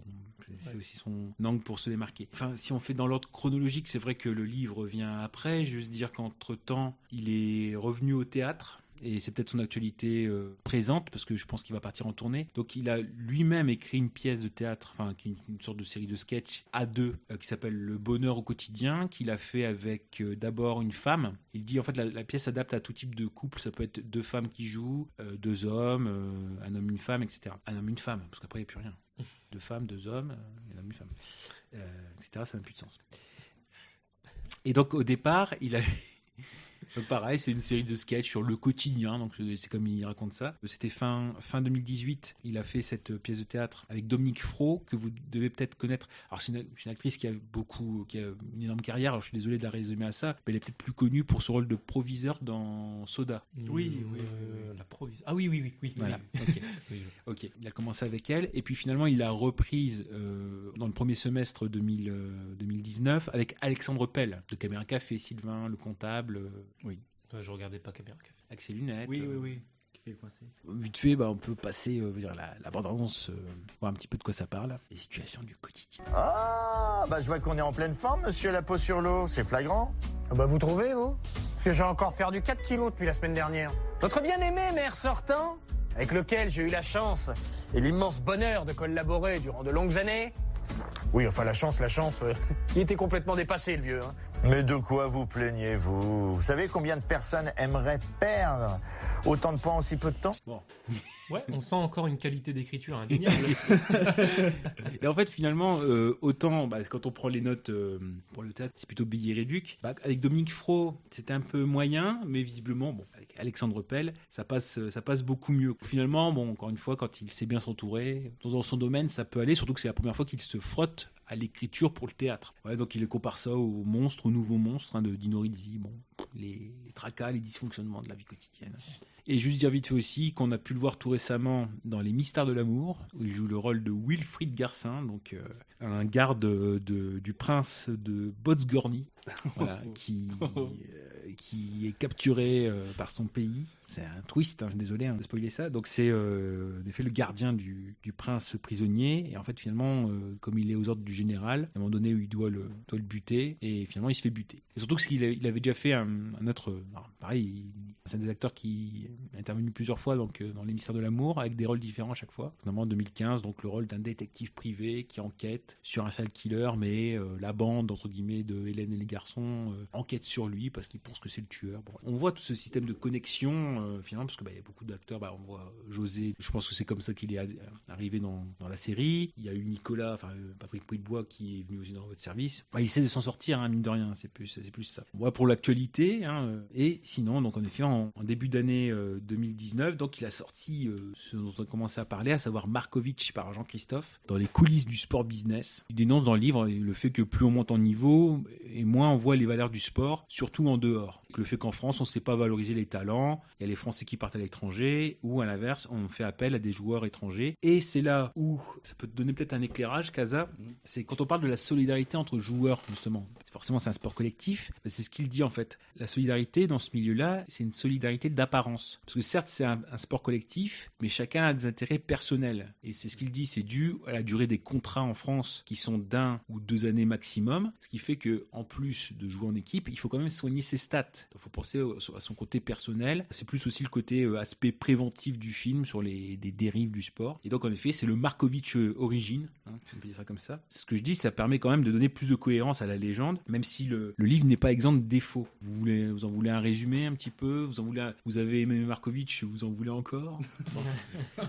c'est aussi son angle pour se démarquer. Enfin, si on fait dans l'ordre chronologique, c'est vrai que le livre vient après, juste dire qu'entre-temps, il est revenu au théâtre. Et c'est peut-être son actualité présente, parce que je pense qu'il va partir en tournée. Donc il a lui-même écrit une pièce de théâtre, qui est une sorte de série de sketch à deux, qui s'appelle Le Bonheur au quotidien, qu'il a fait avec d'abord une femme. Il dit en fait la pièce s'adapte à tout type de couple, ça peut être deux femmes qui jouent, deux hommes, un homme, une femme, etc. Un homme, une femme, parce qu'après il n'y a plus rien. Deux femmes, deux hommes, un homme, une femme, etc. Ça n'a plus de sens. Et donc au départ, il a... Donc pareil, c'est une série de sketchs sur le quotidien, donc c'est comme il raconte ça. C'était fin 2018, il a fait cette pièce de théâtre avec Dominique Fro, que vous devez peut-être connaître. Alors c'est une actrice qui a une énorme carrière, alors je suis désolé de la résumer à ça, mais elle est peut-être plus connue pour son rôle de proviseur dans Soda. Oui, la proviseur. Ah oui. Voilà, oui. Ok, il a commencé avec elle, et puis finalement il a reprise dans le premier semestre 2019 avec Alexandre Pell, de Caméra Café, Sylvain, le comptable. Oui. Je regardais pas Caméra Café. Avec ses lunettes. Oui. Qui fait coincer. Vite fait, on peut passer la bande-annonce, voir un petit peu de quoi ça parle. Les situations du quotidien. Ah, je vois qu'on est en pleine forme, monsieur la peau sur l'eau. C'est flagrant. Vous trouvez, vous? Parce que j'ai encore perdu 4 kilos depuis la semaine dernière. Notre bien-aimé maire sortant, avec lequel j'ai eu la chance et l'immense bonheur de collaborer durant de longues années. Oui, enfin la chance, il était complètement dépassé, le vieux. Mais de quoi vous plaignez-vous? Vous savez combien de personnes aimeraient perdre autant de poids en si peu de temps? Bon. Ouais, on sent encore une qualité d'écriture indéniable. Et en fait, finalement, autant quand on prend les notes pour le théâtre, c'est plutôt billet réduc. Avec Dominique Fro, c'était un peu moyen, mais visiblement, avec Alexandre Pell, ça passe beaucoup mieux. Finalement, encore une fois, quand il sait bien s'entourer, dans son domaine, ça peut aller, surtout que c'est la première fois qu'il se frotte à l'écriture pour le théâtre. Ouais, donc il compare ça au nouveau monstre de Dino Risi, les tracas, les dysfonctionnements de la vie quotidienne. Et juste dire vite fait aussi qu'on a pu le voir tout récemment dans Les Mystères de l'amour, où il joue le rôle de Wilfried Garcin, donc un garde du prince de Botsgorny, voilà, qui est capturé par son pays. C'est un twist, désolé de spoiler ça. Donc c'est en effet le gardien du prince prisonnier, et en fait finalement, comme il est aux ordres du général, à un moment donné où il doit le buter, et finalement il se fait buter. Et surtout qu'il avait déjà fait un autre, pareil, c'est un des acteurs qui est intervenu plusieurs fois dans Les Mystères de l'amour, avec des rôles différents à chaque fois, notamment en 2015, donc le rôle d'un détective privé qui enquête sur un serial killer, mais la bande entre guillemets de Hélène et les garçons enquête sur lui parce qu'ils pensent que c'est le tueur. On voit tout ce système de connexion finalement, parce que il y a beaucoup d'acteurs, on voit José, je pense que c'est comme ça qu'il est arrivé dans la série. Il y a eu Nicolas, Patrick Pouillet-Bois, qui est venu aussi dans votre service. Il essaie de s'en sortir, mine de rien, c'est plus ça. Voilà pour l'actualité, et sinon, donc en effet, en début d'année 2019, donc il a sorti ce dont on a commencé à parler, à savoir Markovitch par Jean-Christophe, dans les coulisses du sport business. Il dénonce dans le livre le fait que plus on monte en niveau, et moins on voit les valeurs du sport, surtout en dehors. Le fait qu'en France, on ne sait pas valoriser les talents, il y a les Français qui partent à l'étranger, ou à l'inverse, on fait appel à des joueurs étrangers. Et c'est là où ça peut te donner peut-être un éclairage, Casa, c'est quand on parle de la solidarité entre joueurs, justement. Forcément, c'est un sport collectif, mais c'est ce qu'il dit en fait. La solidarité dans ce milieu-là, c'est une solidarité d'apparence. Parce que certes, c'est un sport collectif, mais chacun a des intérêts personnels. Et c'est ce qu'il dit, c'est dû à la durée des contrats en France qui sont d'1 ou 2 années maximum, ce qui fait que en plus de jouer en équipe, il faut quand même soigner ses stats. Il faut penser à son côté personnel. C'est plus aussi le côté aspect préventif du film sur les dérives du sport. Et donc en effet, c'est le Markovitch origine, on peut dire ça comme ça. Ce que je dis, ça permet quand même de donner plus de cohérence à la légende, même si le livre n'est pas exempt de défauts. Vous en voulez un résumé un petit peu? Vous avez aimé Markovitch, vous en voulez encore?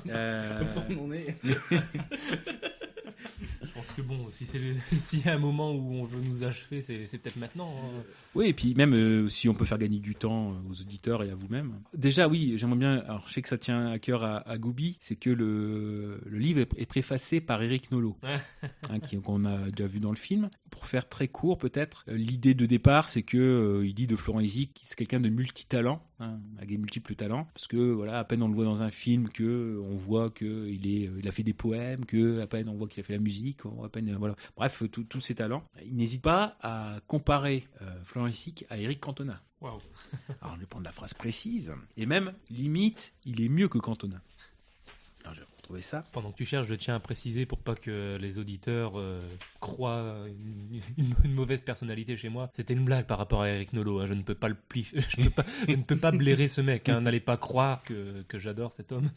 On en est. Je pense que s'il y a un moment où on veut nous achever, c'est peut-être maintenant. Oui, et puis même si on peut faire gagner du temps aux auditeurs et à vous-même. Déjà, oui, j'aimerais bien. Alors, je sais que ça tient à cœur à Goubi, c'est que le livre est préfacé par Éric Nolot, qu'on a déjà vu dans le film. Pour faire très court, peut-être, l'idée de départ, c'est que il dit de Florent Hézic qu'il c'est quelqu'un de multitalent, avec des multiples talents, parce que à peine on le voit dans un film, que on voit que il a fait des poèmes, que à peine on voit qu'il a fait la musique, à peine bref, tous ses talents. Il n'hésite pas à comparer Florent Hézic à Eric Cantona. Waouh. Alors je vais prendre la phrase précise, et même limite, il est mieux que Cantona. Alors je vais retrouver ça. Pendant que tu cherches, je tiens à préciser pour pas que les auditeurs croient une mauvaise personnalité chez moi. C'était une blague par rapport à Éric Nolot. Je ne peux pas je ne peux pas blairer ce mec. N'allez pas croire que j'adore cet homme.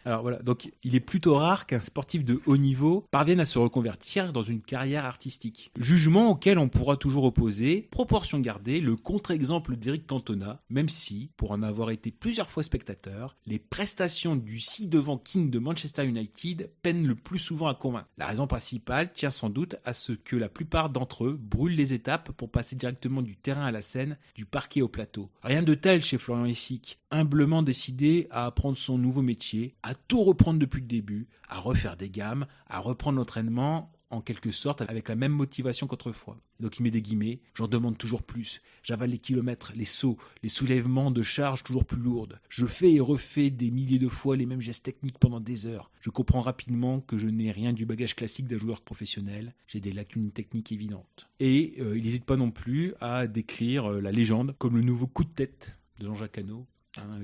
Alors voilà, donc il est plutôt rare qu'un sportif de haut niveau parvienne à se reconvertir dans une carrière artistique. Jugement auquel on pourra toujours opposer, proportion gardée, le contre-exemple d'Éric Cantona, même si, pour en avoir été plusieurs fois spectateur, les prestations du ci-devant King de Manchester United peinent le plus souvent à convaincre. La raison principale tient sans doute à ce que la plupart d'entre eux brûlent les étapes pour passer directement du terrain à la scène, du parquet au plateau. Rien de tel chez Florian Essic, humblement décidé à apprendre son nouveau métier, à tout reprendre depuis le début, à refaire des gammes, à reprendre l'entraînement en quelque sorte avec la même motivation qu'autrefois. Donc il met des guillemets, j'en demande toujours plus, j'avale les kilomètres, les sauts, les soulèvements de charges toujours plus lourdes. Je fais et refais des milliers de fois les mêmes gestes techniques pendant des heures. Je comprends rapidement que je n'ai rien du bagage classique d'un joueur professionnel, j'ai des lacunes techniques évidentes. Et il n'hésite pas non plus à décrire la légende comme le nouveau coup de tête de Jean-Jacques Hano,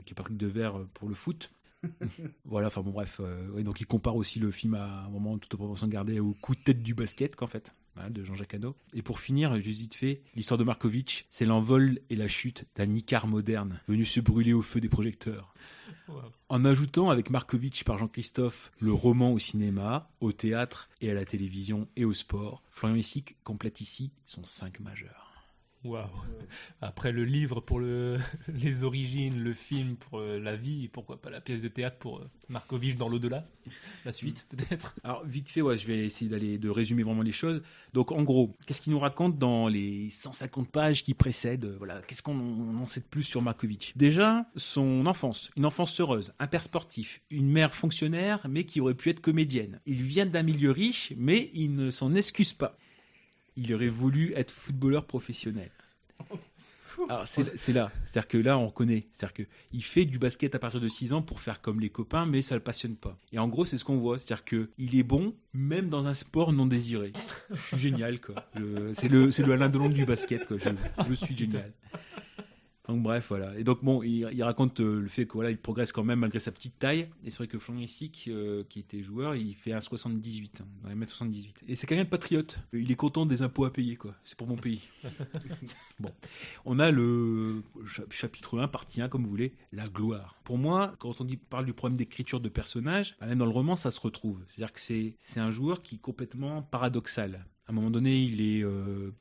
qui est Patrick Devers pour le foot. Voilà, enfin bon bref, donc il compare aussi le film à un moment toute proportion gardée au coup de tête du basket qu'en fait, voilà, de Jean-Jacques Hano. Et pour finir, juste vite fait, l'histoire de Markovic, c'est l'envol et la chute d'un Icare moderne venu se brûler au feu des projecteurs. Wow. En ajoutant avec Markovic par Jean-Christophe le roman au cinéma, au théâtre et à la télévision et au sport, Florian Essic complète ici son 5 majeur. Waouh. Après le livre pour les origines, le film pour la vie, pourquoi pas la pièce de théâtre pour Markovic dans l'au-delà, la suite peut-être. Alors vite fait, ouais, je vais essayer de résumer vraiment les choses. Donc en gros, qu'est-ce qu'il nous raconte dans les 150 pages qui précèdent, voilà, qu'est-ce qu'on en sait de plus sur Markovic? Déjà, son enfance, une enfance heureuse, un père sportif, une mère fonctionnaire mais qui aurait pu être comédienne. Il vient d'un milieu riche mais il ne s'en excuse pas. Il aurait voulu être footballeur professionnel. Alors c'est là, c'est-à-dire que là on reconnaît, c'est-à-dire qu'il fait du basket à partir de 6 ans pour faire comme les copains, mais ça le passionne pas. Et en gros c'est ce qu'on voit, c'est-à-dire qu'il est bon même dans un sport non désiré. Je suis génial quoi. C'est le Alain Delon du basket quoi. Je suis génial. Donc bref, voilà. Et donc bon, il raconte le fait que voilà, il progresse quand même malgré sa petite taille. Et c'est vrai que Florian Essic, qui était joueur, il fait 1,78, dans les 1m78. Et c'est quelqu'un de patriote. Il est content des impôts à payer, quoi. C'est pour mon pays. Bon, on a le chapitre 1, partie 1, comme vous voulez, la gloire. Pour moi, quand on parle du problème d'écriture de personnages, même dans le roman, ça se retrouve. C'est-à-dire que c'est un joueur qui est complètement paradoxal. À un moment donné, il est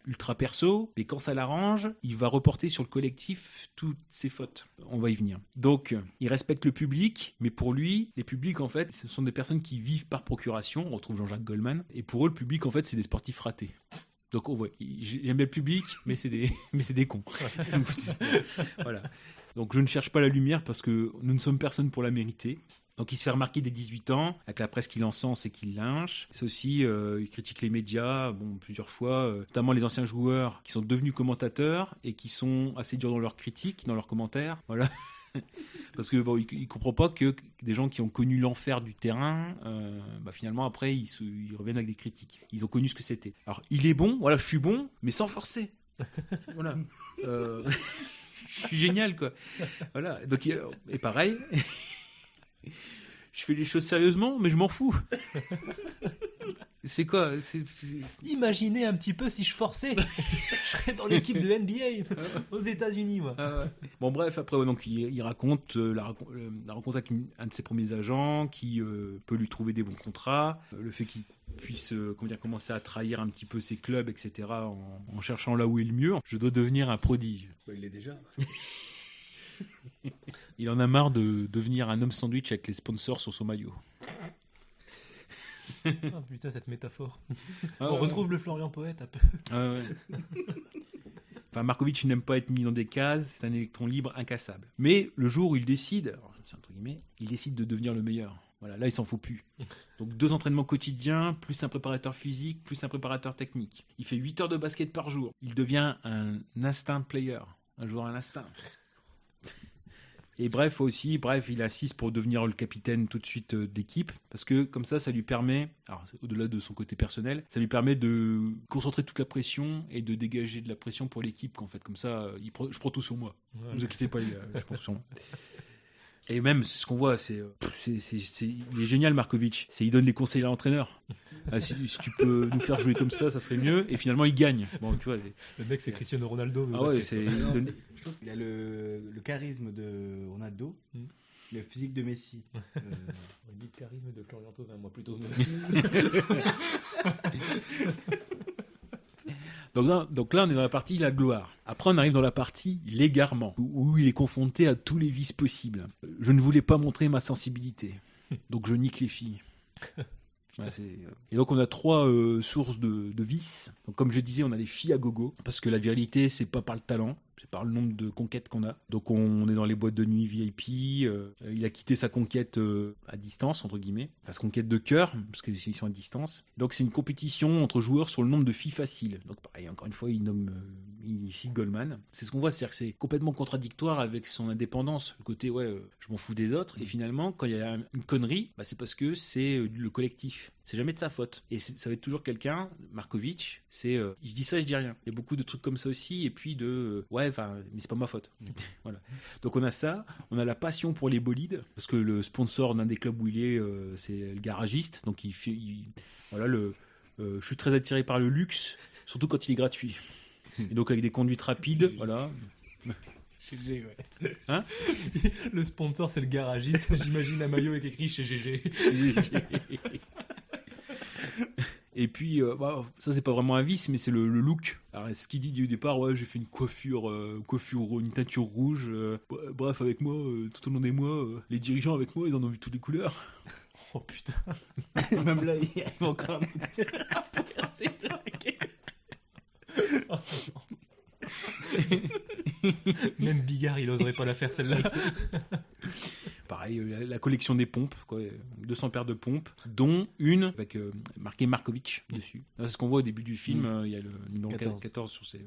ultra perso, et quand ça l'arrange, il va reporter sur le collectif toutes ses fautes. On va y venir. Donc, il respecte le public, mais pour lui, les publics, en fait, ce sont des personnes qui vivent par procuration. On retrouve Jean-Jacques Goldman. Et pour eux, le public, en fait, c'est des sportifs ratés. Donc, on voit, j'aime bien le public, mais c'est des cons. Voilà. Donc, je ne cherche pas la lumière parce que nous ne sommes personne pour la mériter. Donc il se fait remarquer dès 18 ans, avec la presse qui l'encense et qui le lynche. C'est aussi, il critique les médias, plusieurs fois, notamment les anciens joueurs qui sont devenus commentateurs et qui sont assez durs dans leurs critiques, dans leurs commentaires. Voilà. Parce que il comprend pas que des gens qui ont connu l'enfer du terrain, finalement après ils reviennent avec des critiques. Ils ont connu ce que c'était. Alors il est bon, voilà, je suis bon, mais sans forcer. Voilà. Je suis génial quoi. Voilà. Donc et pareil. Je fais les choses sérieusement, mais je m'en fous. C'est quoi Imaginez un petit peu si je forçais. Je serais dans l'équipe de NBA aux États-Unis, moi. Bon, bref, après, donc, il raconte la rencontre avec un de ses premiers agents qui peut lui trouver des bons contrats, le fait qu'il puisse commencer à trahir un petit peu ses clubs, etc., en cherchant là où est le mieux. Je dois devenir un prodige. Il l'est déjà. Il en a marre de devenir un homme sandwich avec les sponsors sur son maillot. Oh, putain, cette métaphore. On retrouve le Florian Poète un peu. Enfin, Markovic n'aime pas être mis dans des cases, c'est un électron libre incassable. Mais le jour où il décide, il décide de devenir le meilleur. Voilà, là il s'en fout plus. Donc 2 entraînements quotidiens, plus un préparateur physique, plus un préparateur technique. Il fait 8 heures de basket par jour. Il devient un instinct player, un joueur à l'instinct. Et bref, il insiste pour devenir le capitaine tout de suite d'équipe, parce que comme ça lui permet, alors au-delà de son côté personnel, ça lui permet de concentrer toute la pression et de dégager de la pression pour l'équipe, qu'en fait, comme ça, je prends tout sur moi. Ne vous inquiétez pas, les gars, je prends tout sur moi. Et même, c'est ce qu'on voit, il est génial, Markovic. Il donne les conseils à l'entraîneur. Si tu peux nous faire jouer comme ça serait mieux. Et finalement, il gagne. Bon, tu vois, le mec, c'est Cristiano Ronaldo. Je trouve qu'il a le charisme de Ronaldo, Le physique de Messi. On dit charisme de Florian Thauvin, moi plutôt. Donc là, on est dans la partie la gloire. Après, on arrive dans la partie l'égarement, où il est confronté à tous les vices possibles. Je ne voulais pas montrer ma sensibilité, donc je nique les filles. Ouais, et donc on a 3 sources de vices. Donc comme je disais, on a les filles à gogo, parce que la virilité, c'est pas par le talent, c'est par le nombre de conquêtes qu'on a. Donc on est dans les boîtes de nuit VIP, il a quitté sa conquête à distance, entre guillemets, enfin sa conquête de cœur, parce qu'ils sont à distance. Donc c'est une compétition entre joueurs sur le nombre de filles faciles. Donc pareil, encore une fois, il cite Goldman. C'est ce qu'on voit, c'est-à-dire que c'est complètement contradictoire avec son indépendance, le côté je m'en fous des autres, et finalement quand il y a une connerie, c'est parce que c'est le collectif. C'est jamais de sa faute. Et ça va être toujours quelqu'un, Markovitch, je dis ça, je dis rien. Il y a beaucoup de trucs comme ça aussi, et puis mais c'est pas ma faute. Voilà. Donc on a ça, on a la passion pour les bolides, parce que le sponsor d'un des clubs où il est, c'est le garagiste, donc je suis très attiré par le luxe, surtout quand il est gratuit. Et donc avec des conduites rapides, voilà. Chez GG, ouais. Hein? Le sponsor, c'est le garagiste. J'imagine un maillot avec écrit chez GG. Et puis, ça c'est pas vraiment un vice, mais c'est le look. Alors, ce qu'il dit au départ, j'ai fait une une teinture rouge. Bref, avec moi, tout au long des mois, les dirigeants avec moi, ils en ont vu toutes les couleurs. Oh putain. Même là, il va encore nous dire. Même Bigard, il oserait pas la faire celle-là. Pareil, la collection des pompes, 200 paires de pompes, dont une avec marqué Markovitch dessus. C'est ce qu'on voit au début du film, il y a le numéro 14 sur ces...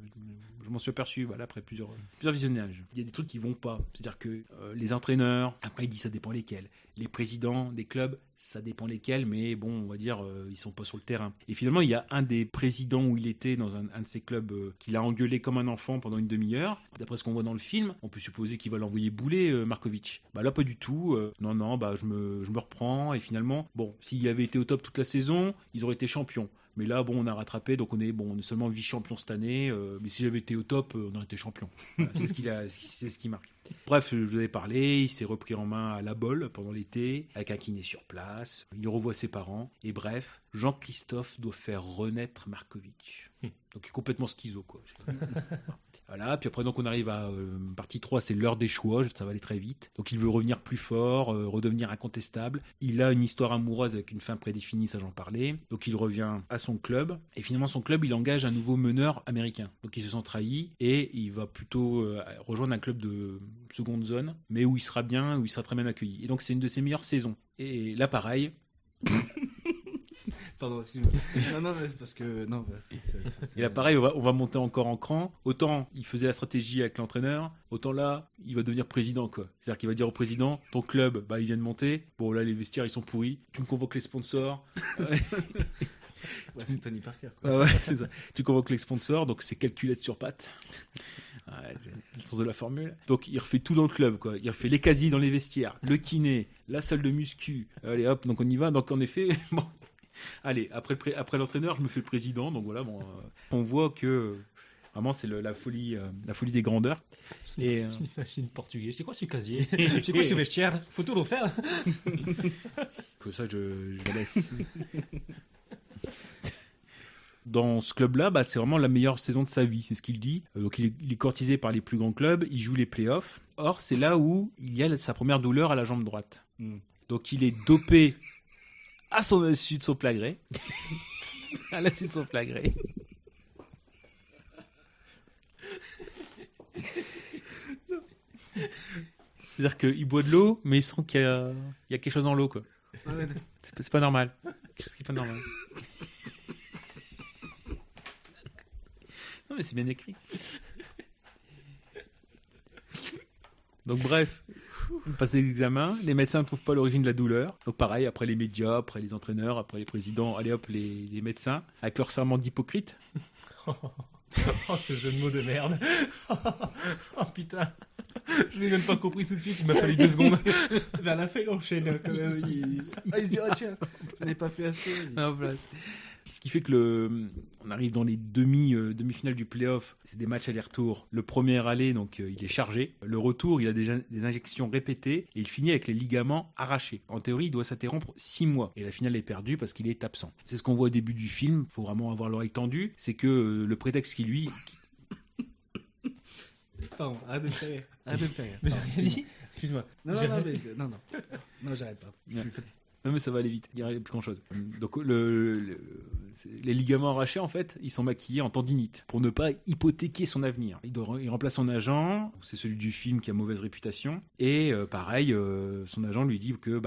Je m'en suis aperçu après plusieurs visionnages. Il y a des trucs qui vont pas, c'est-à-dire que les entraîneurs, après il dit ça dépend lesquels, les présidents des clubs, ça dépend lesquels, mais bon, on va dire, ils sont pas sur le terrain. Et finalement, il y a un des présidents où il était dans un de ses clubs qui l'a engueulé comme un enfant pendant une demi-heure. D'après ce qu'on voit dans le film, on peut supposer qu'il va l'envoyer bouler, Markovitch. Là, pas du tout. Non, je me reprends. Et finalement, s'il avait été au top toute la saison, ils auraient été champions. Mais là, on a rattrapé, donc on est seulement vice-champion cette année. Mais si j'avais été au top, on aurait été champion. Voilà, c'est ce qui marque. Bref, je vous avais parlé, il s'est repris en main à La Bolle pendant l'été, avec un kiné sur place. Il revoit ses parents. Et bref, Jean-Christophe doit faire renaître Markovitch. Donc il est complètement schizo, quoi. Voilà, puis après donc on arrive à partie 3, c'est l'heure des choix, ça va aller très vite. Donc il veut revenir plus fort, redevenir incontestable. Il a une histoire amoureuse avec une fin prédéfinie, ça j'en parlais. Donc il revient à son club, et finalement son club il engage un nouveau meneur américain. Donc il se sent trahi, et il va plutôt rejoindre un club de seconde zone, mais où il sera bien, où il sera très bien accueilli. Et donc c'est une de ses meilleures saisons. Et là pareil... Pardon, excuse-moi. Non, mais c'est parce que... Non, et là, pareil, on va monter encore en cran. Autant il faisait la stratégie avec l'entraîneur, autant là, il va devenir président, quoi. C'est-à-dire qu'il va dire au président, ton club, il vient de monter. Bon, là, les vestiaires, ils sont pourris. Tu me convoques les sponsors. C'est Tony Parker, quoi. Ouais, c'est ça. Tu convoques les sponsors, donc c'est calculette sur pattes. Ouais, c'est le sens de la formule. Donc il refait tout dans le club, quoi. Il refait les casiers dans les vestiaires, le kiné, la salle de muscu. Allez hop, donc on y va. Donc en effet, allez, après l'entraîneur, je me fais le président. Donc voilà, on voit que vraiment c'est la folie des grandeurs. Et j'imagine portugais. C'est quoi ce casier? C'est quoi ce vestiaire? Faut tout refaire. Que ça, je laisse. Dans ce club-là, c'est vraiment la meilleure saison de sa vie, c'est ce qu'il dit. Donc il est courtisé par les plus grands clubs, il joue les playoffs. Or, c'est là où il y a sa première douleur à la jambe droite. Donc il est dopé à la suite de son plein gré. À la suite de son plein gré. C'est-à-dire qu'il boit de l'eau, mais il sent qu'il y a quelque chose dans l'eau, quoi. C'est pas normal. Quelque chose qui est pas normal. Non, mais c'est bien écrit. Donc bref, il passe les examens, les médecins ne trouvent pas l'origine de la douleur. Donc pareil, après les médias, après les entraîneurs, après les présidents, allez hop, les médecins, avec leur serment d'hypocrite. Oh, ce jeu de mots de merde. Oh putain, je l'ai même pas compris tout de suite, il m'a fallu 2 secondes. Vers la fin, il enchaîne quand même. Il se dit, tiens, je n'ai pas fait assez. Non, voilà. Ce qui fait que on arrive dans les demi-finales du play-off. C'est des matchs aller-retour. Le premier aller, donc il est chargé. Le retour, il a déjà des injections répétées et il finit avec les ligaments arrachés. En théorie, il doit s'interrompre 6 mois. Et la finale est perdue parce qu'il est absent. C'est ce qu'on voit au début du film. Il faut vraiment avoir l'oreille tendue. C'est que le prétexte qui lui... Pardon, arrête de me faire rire. Arrête de me faire rire. Mais j'ai rien dit. Excuse-moi. Non, j'arrête pas. Je suis fatigué. Non mais ça va aller vite, il n'y a plus grand chose. Donc les ligaments arrachés en fait, ils sont maquillés en tendinite pour ne pas hypothéquer son avenir. Il remplace son agent, c'est celui du film qui a mauvaise réputation, et pareil, son agent lui dit que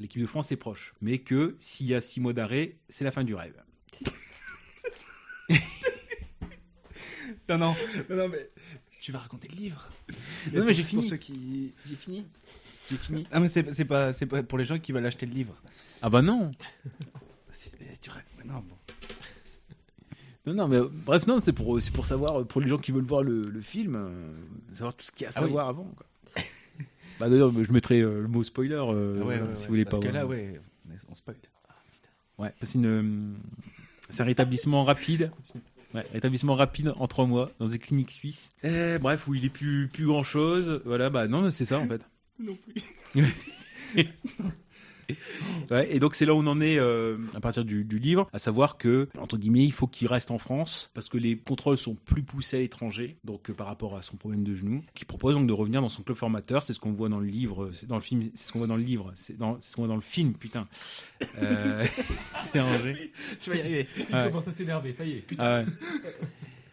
l'équipe de France est proche, mais que s'il y a 6 mois d'arrêt, c'est la fin du rêve. Non, mais tu vas raconter le livre. Non mais j'ai fini. Pour ceux qui... J'ai fini. Ah mais c'est pas pour les gens qui veulent acheter le livre. Ah bah non. Non, bon. Non, mais bref, non, c'est pour savoir, pour les gens qui veulent voir le film, savoir tout ce qu'il y a à savoir avant. Quoi. Bah d'ailleurs, je mettrai le mot spoiler si vous voulez pas. Parce que là, on spoil. Ah, putain. Ouais, c'est un rétablissement rapide. Ouais, rétablissement rapide en 3 mois dans une clinique suisse. Bref, où il est plus grand chose. Voilà, bah non, c'est ça en fait. Non plus. Ouais, et donc c'est là où on en est à partir du livre, à savoir que, entre guillemets, il faut qu'il reste en France parce que les contrôles sont plus poussés à l'étranger, donc par rapport à son problème de genou, qui propose donc de revenir dans son club formateur. C'est ce qu'on voit dans le livre, c'est dans le film, c'est ce qu'on voit dans le livre, c'est ce qu'on voit dans le film, putain. C'est André. Tu vas y arriver. Il commence à s'énerver, ça y est. Putain. Ouais.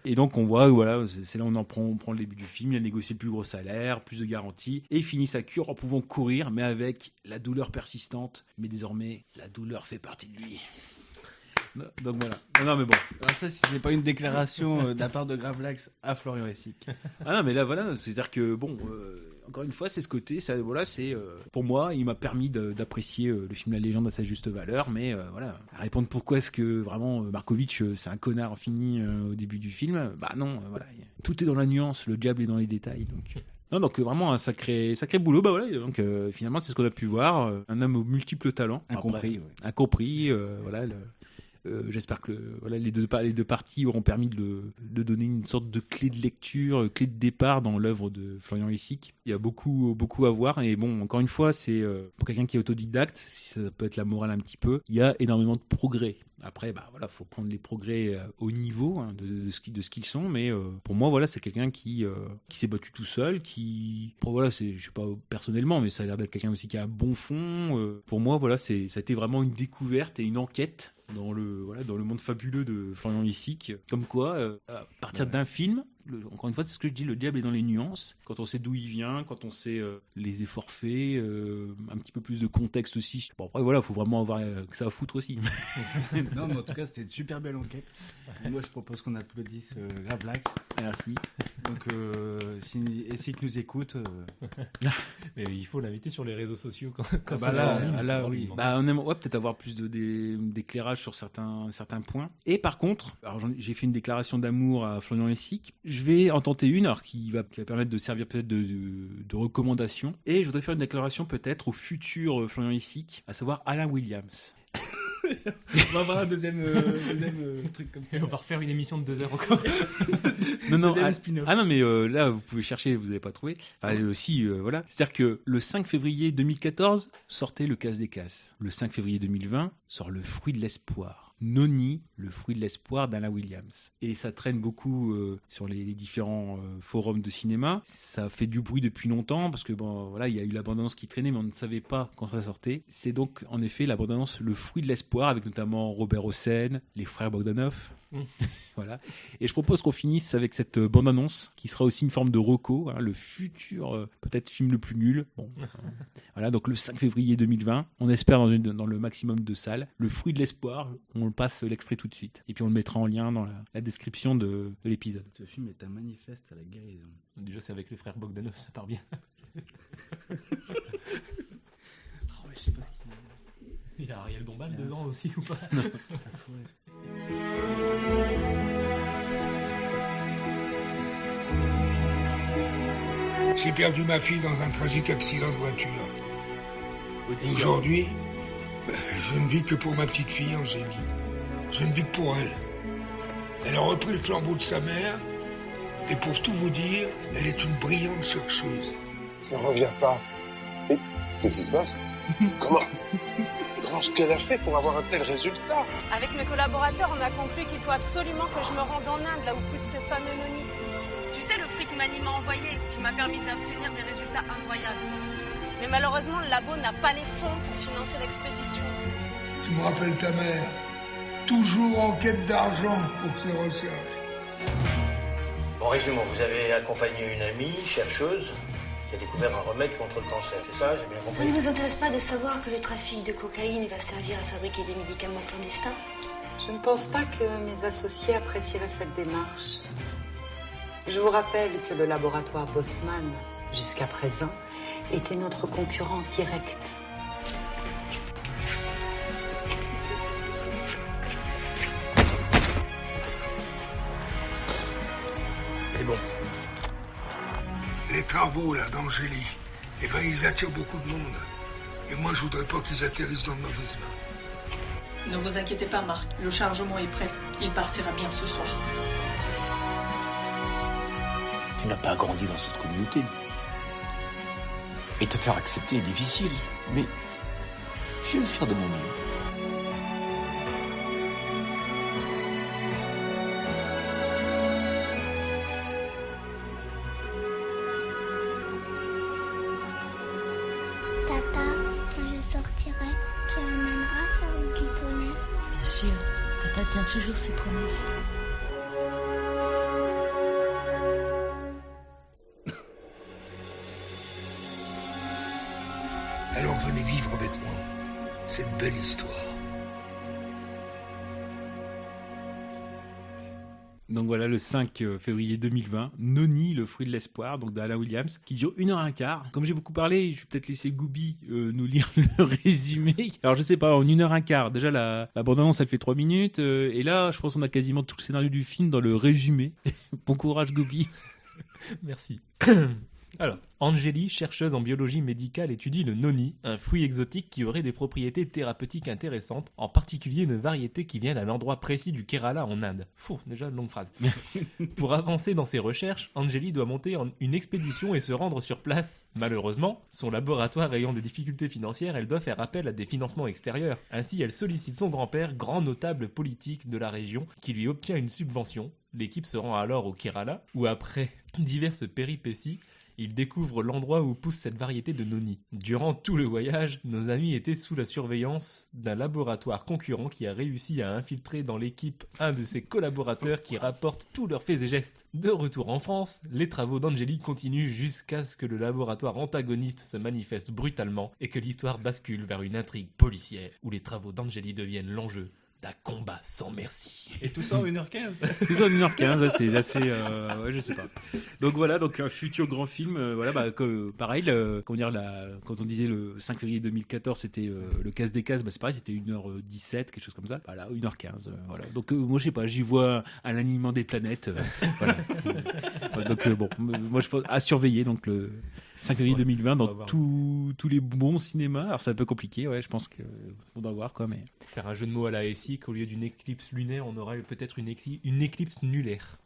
Et donc on voit, voilà, c'est là où on prend le début du film, il a négocié le plus gros salaire, plus de garanties, et il finit sa cure en pouvant courir, mais avec la douleur persistante. Mais désormais, la douleur fait partie de lui. Donc voilà. Non mais bon. Alors ça, si c'est pas une déclaration de la part de Gravelax à Florian Hessig. Ah non mais là voilà, c'est-à-dire que bon, encore une fois, c'est ce côté, ça, voilà, c'est pour moi, il m'a permis d'apprécier le film La Légende à sa juste valeur, mais voilà, à répondre pourquoi est-ce que vraiment Markovitch c'est un connard fini au début du film, bah non, voilà, tout est dans la nuance, le diable est dans les détails, donc. Non, donc vraiment un sacré boulot. Bah voilà, donc finalement c'est ce qu'on a pu voir, un homme aux multiples talents, incompris, incompris, voilà. J'espère que les deux parties auront permis de donner une sorte de clé de lecture, clé de départ dans l'œuvre de Florian Hessig. Il y a beaucoup à voir et bon, encore une fois, c'est pour quelqu'un qui est autodidacte, ça peut être la morale un petit peu, il y a énormément de progrès. Après, bah voilà, faut prendre les progrès au niveau de ce qu'ils sont, mais pour moi, voilà, c'est quelqu'un qui s'est battu tout seul, voilà, je sais pas personnellement, mais ça a l'air d'être quelqu'un aussi qui a un bon fond. Pour moi, voilà, ça a été vraiment une découverte et une enquête dans le monde fabuleux de Florian Hessig. Comme quoi, à partir d'un film, encore une fois, c'est ce que je dis, le diable est dans les nuances. Quand on sait d'où il vient, quand on sait les efforts faits, un petit peu plus de contexte aussi. Bon, après, voilà, il faut vraiment avoir que ça à foutre aussi. Non, mais en tout cas, c'était une super belle enquête. Moi, je propose qu'on applaudisse Gravelax. Merci. Donc, si Hessig nous écoute... Mais il faut l'inviter sur les réseaux sociaux quand bah ça sera en ligne. là, oui. Bah, on aimerait peut-être avoir plus d'éclairage sur certains points. Et par contre, alors j'ai fait une déclaration d'amour à Florian Hessig. Je vais en tenter une, alors qui va permettre de servir peut-être de recommandation. Et je voudrais faire une déclaration peut-être au futur Florian Hessig, à savoir Alain Williams. On va avoir un deuxième truc comme ça. Et on va refaire une émission de 2 heures encore. Non, non, mais là, vous pouvez chercher, vous n'allez pas trouver. Enfin, voilà. C'est-à-dire que le 5 février 2014 sortait Le Casse des Casses. Le 5 février 2020 sort Le Fruit de l'espoir. Noni, Le Fruit de l'espoir d'Alain Williams. Et ça traîne beaucoup sur les différents forums de cinéma. Ça fait du bruit depuis longtemps parce que bon, voilà, il y a eu la bande-annonce qui traînait, mais on ne savait pas quand ça sortait. C'est donc en effet la bande-annonce Le Fruit de l'espoir avec notamment Robert Hossein, les frères Bogdanov. Voilà. Et je propose qu'on finisse avec cette bande-annonce qui sera aussi une forme de reco, hein, le futur peut-être film le plus nul. Bon, voilà, donc le 5 février 2020, on espère dans le maximum de salles. Le Fruit de l'espoir, on le passe l'extrait tout de suite. Et puis on le mettra en lien dans la description de l'épisode. Ce film est un manifeste à la guérison. Déjà, c'est avec les frères Bogdanov, ça part bien. Oh, mais je sais pas ce qu'il y a. Il y a Ariel Dombal dedans aussi ou pas? Non. J'ai perdu ma fille dans un tragique accident de voiture. Et aujourd'hui, je ne vis que pour ma petite fille, Angélie. Je ne vis que pour elle. Elle a repris le flambeau de sa mère, et pour tout vous dire, elle est une brillante chercheuse. Ne reviens pas. Mais qu'est-ce qui se passe? Comment ce qu'elle a fait pour avoir un tel résultat? Avec mes collaborateurs, on a conclu qu'il faut absolument que je me rende en Inde, là où pousse ce fameux noni. Tu sais, le fric Mani m'a envoyé, qui m'a permis d'obtenir des résultats incroyables. Mais malheureusement, le labo n'a pas les fonds pour financer l'expédition. Tu me rappelles ta mère, toujours en quête d'argent pour ses recherches. En résumé, vous avez accompagné une amie, chercheuse, qui a découvert un remède contre le cancer. C'est ça, j'ai bien compris? Ça ne vous intéresse pas de savoir que le trafic de cocaïne va servir à fabriquer des médicaments clandestins? Je ne pense pas que mes associés apprécieraient cette démarche. Je vous rappelle que le laboratoire Bosman, jusqu'à présent, était notre concurrent direct. C'est bon. Les travaux, là, d'Angélie, eh ben, ils attirent beaucoup de monde. Et moi, je voudrais pas qu'ils atterrissent dans de mauvaises mains. Ne vous inquiétez pas, Marc. Le chargement est prêt. Il partira bien ce soir. Tu n'as pas grandi dans cette communauté. Et te faire accepter est difficile. Mais je vais faire de mon mieux. Tata, quand je sortirai, tu m'emmèneras faire du poney? Bien sûr, Tata tient toujours ses promesses. Alors venez vivre avec moi cette belle histoire. Donc voilà, le 5 février 2020, Noni, le fruit de l'espoir, donc d'Alain Williams, qui dure 1h15. Comme j'ai beaucoup parlé, je vais peut-être laisser Goubi nous lire le résumé. Alors je sais pas, en 1h15, déjà la bande-annonce elle fait 3 minutes, et là je pense qu'on a quasiment tout le scénario du film dans le résumé. Bon courage Goubi. Merci. Alors, Angélie, chercheuse en biologie médicale, étudie le noni, un fruit exotique qui aurait des propriétés thérapeutiques intéressantes, en particulier une variété qui vient d'un endroit précis du Kerala en Inde. Fou, déjà une longue phrase. Pour avancer dans ses recherches, Angélie doit monter une expédition et se rendre sur place. Malheureusement, son laboratoire ayant des difficultés financières, elle doit faire appel à des financements extérieurs. Ainsi, elle sollicite son grand-père, grand notable politique de la région, qui lui obtient une subvention. L'équipe se rend alors au Kerala, où après diverses péripéties, ils découvrent l'endroit où pousse cette variété de noni. Durant tout le voyage, nos amis étaient sous la surveillance d'un laboratoire concurrent qui a réussi à infiltrer dans l'équipe un de ses collaborateurs qui rapporte tous leurs faits et gestes. De retour en France, les travaux d'Angélie continuent jusqu'à ce que le laboratoire antagoniste se manifeste brutalement et que l'histoire bascule vers une intrigue policière où les travaux d'Angélie deviennent l'enjeu d'un combat sans merci. Et tout ça en 1h15. Tout ça en 1h15, c'est assez... ouais, je sais pas. Donc voilà, donc un futur grand film. Voilà, bah, pareil, quand on disait le 5 février 2014, c'était le casse des cases, bah, c'est pareil, c'était 1h17, quelque chose comme ça. Voilà, 1h15. Voilà. Donc moi, je sais pas, j'y vois un alignement des planètes. Voilà. Donc bon, moi, je pense à surveiller, donc le 5 février 2020 dans tous les bons cinémas. Alors c'est un peu compliqué, ouais, je pense qu'il faudra voir quoi, mais... Faire un jeu de mots à la SI, qu'au lieu d'une éclipse lunaire, on aura peut-être une éclipse nulaire.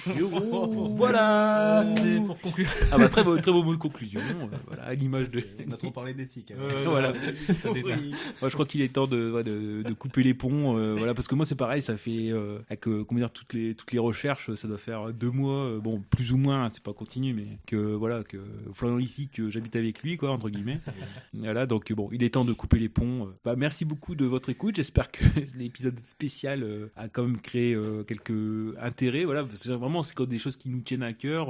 Voilà, c'est pour conclure. Ah bah très beau mot de conclusion. Voilà, à l'image de... On a trop parlé des SIC. Voilà. Ça déteint. Moi, je crois qu'il est temps de couper les ponts. Voilà, parce que moi c'est pareil, ça fait avec comment dire toutes les recherches, ça doit faire 2 mois, bon plus ou moins, c'est pas continu, mais que voilà que Florian ici que j'habite avec lui quoi entre guillemets. Voilà, donc bon, il est temps de couper les ponts. Bah merci beaucoup de votre écoute. J'espère que l'épisode spécial a quand même créé quelques intérêts. Voilà, parce que vraiment c'est quand des choses qui nous tiennent à cœur.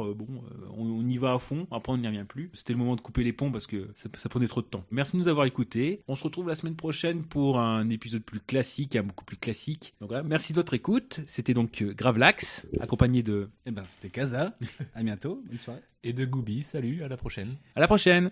On y va à fond. Après on n'y revient plus. C'était le moment de couper les ponts parce que ça prenait trop de temps. Merci de nous avoir écoutés. On se retrouve la semaine prochaine pour un épisode plus classique, beaucoup plus classique. Donc voilà, merci de votre écoute. C'était donc Gravelax, accompagné de... c'était Kaza. À bientôt. Bonne soirée. Et de Goubi. Salut, à la prochaine. À la prochaine.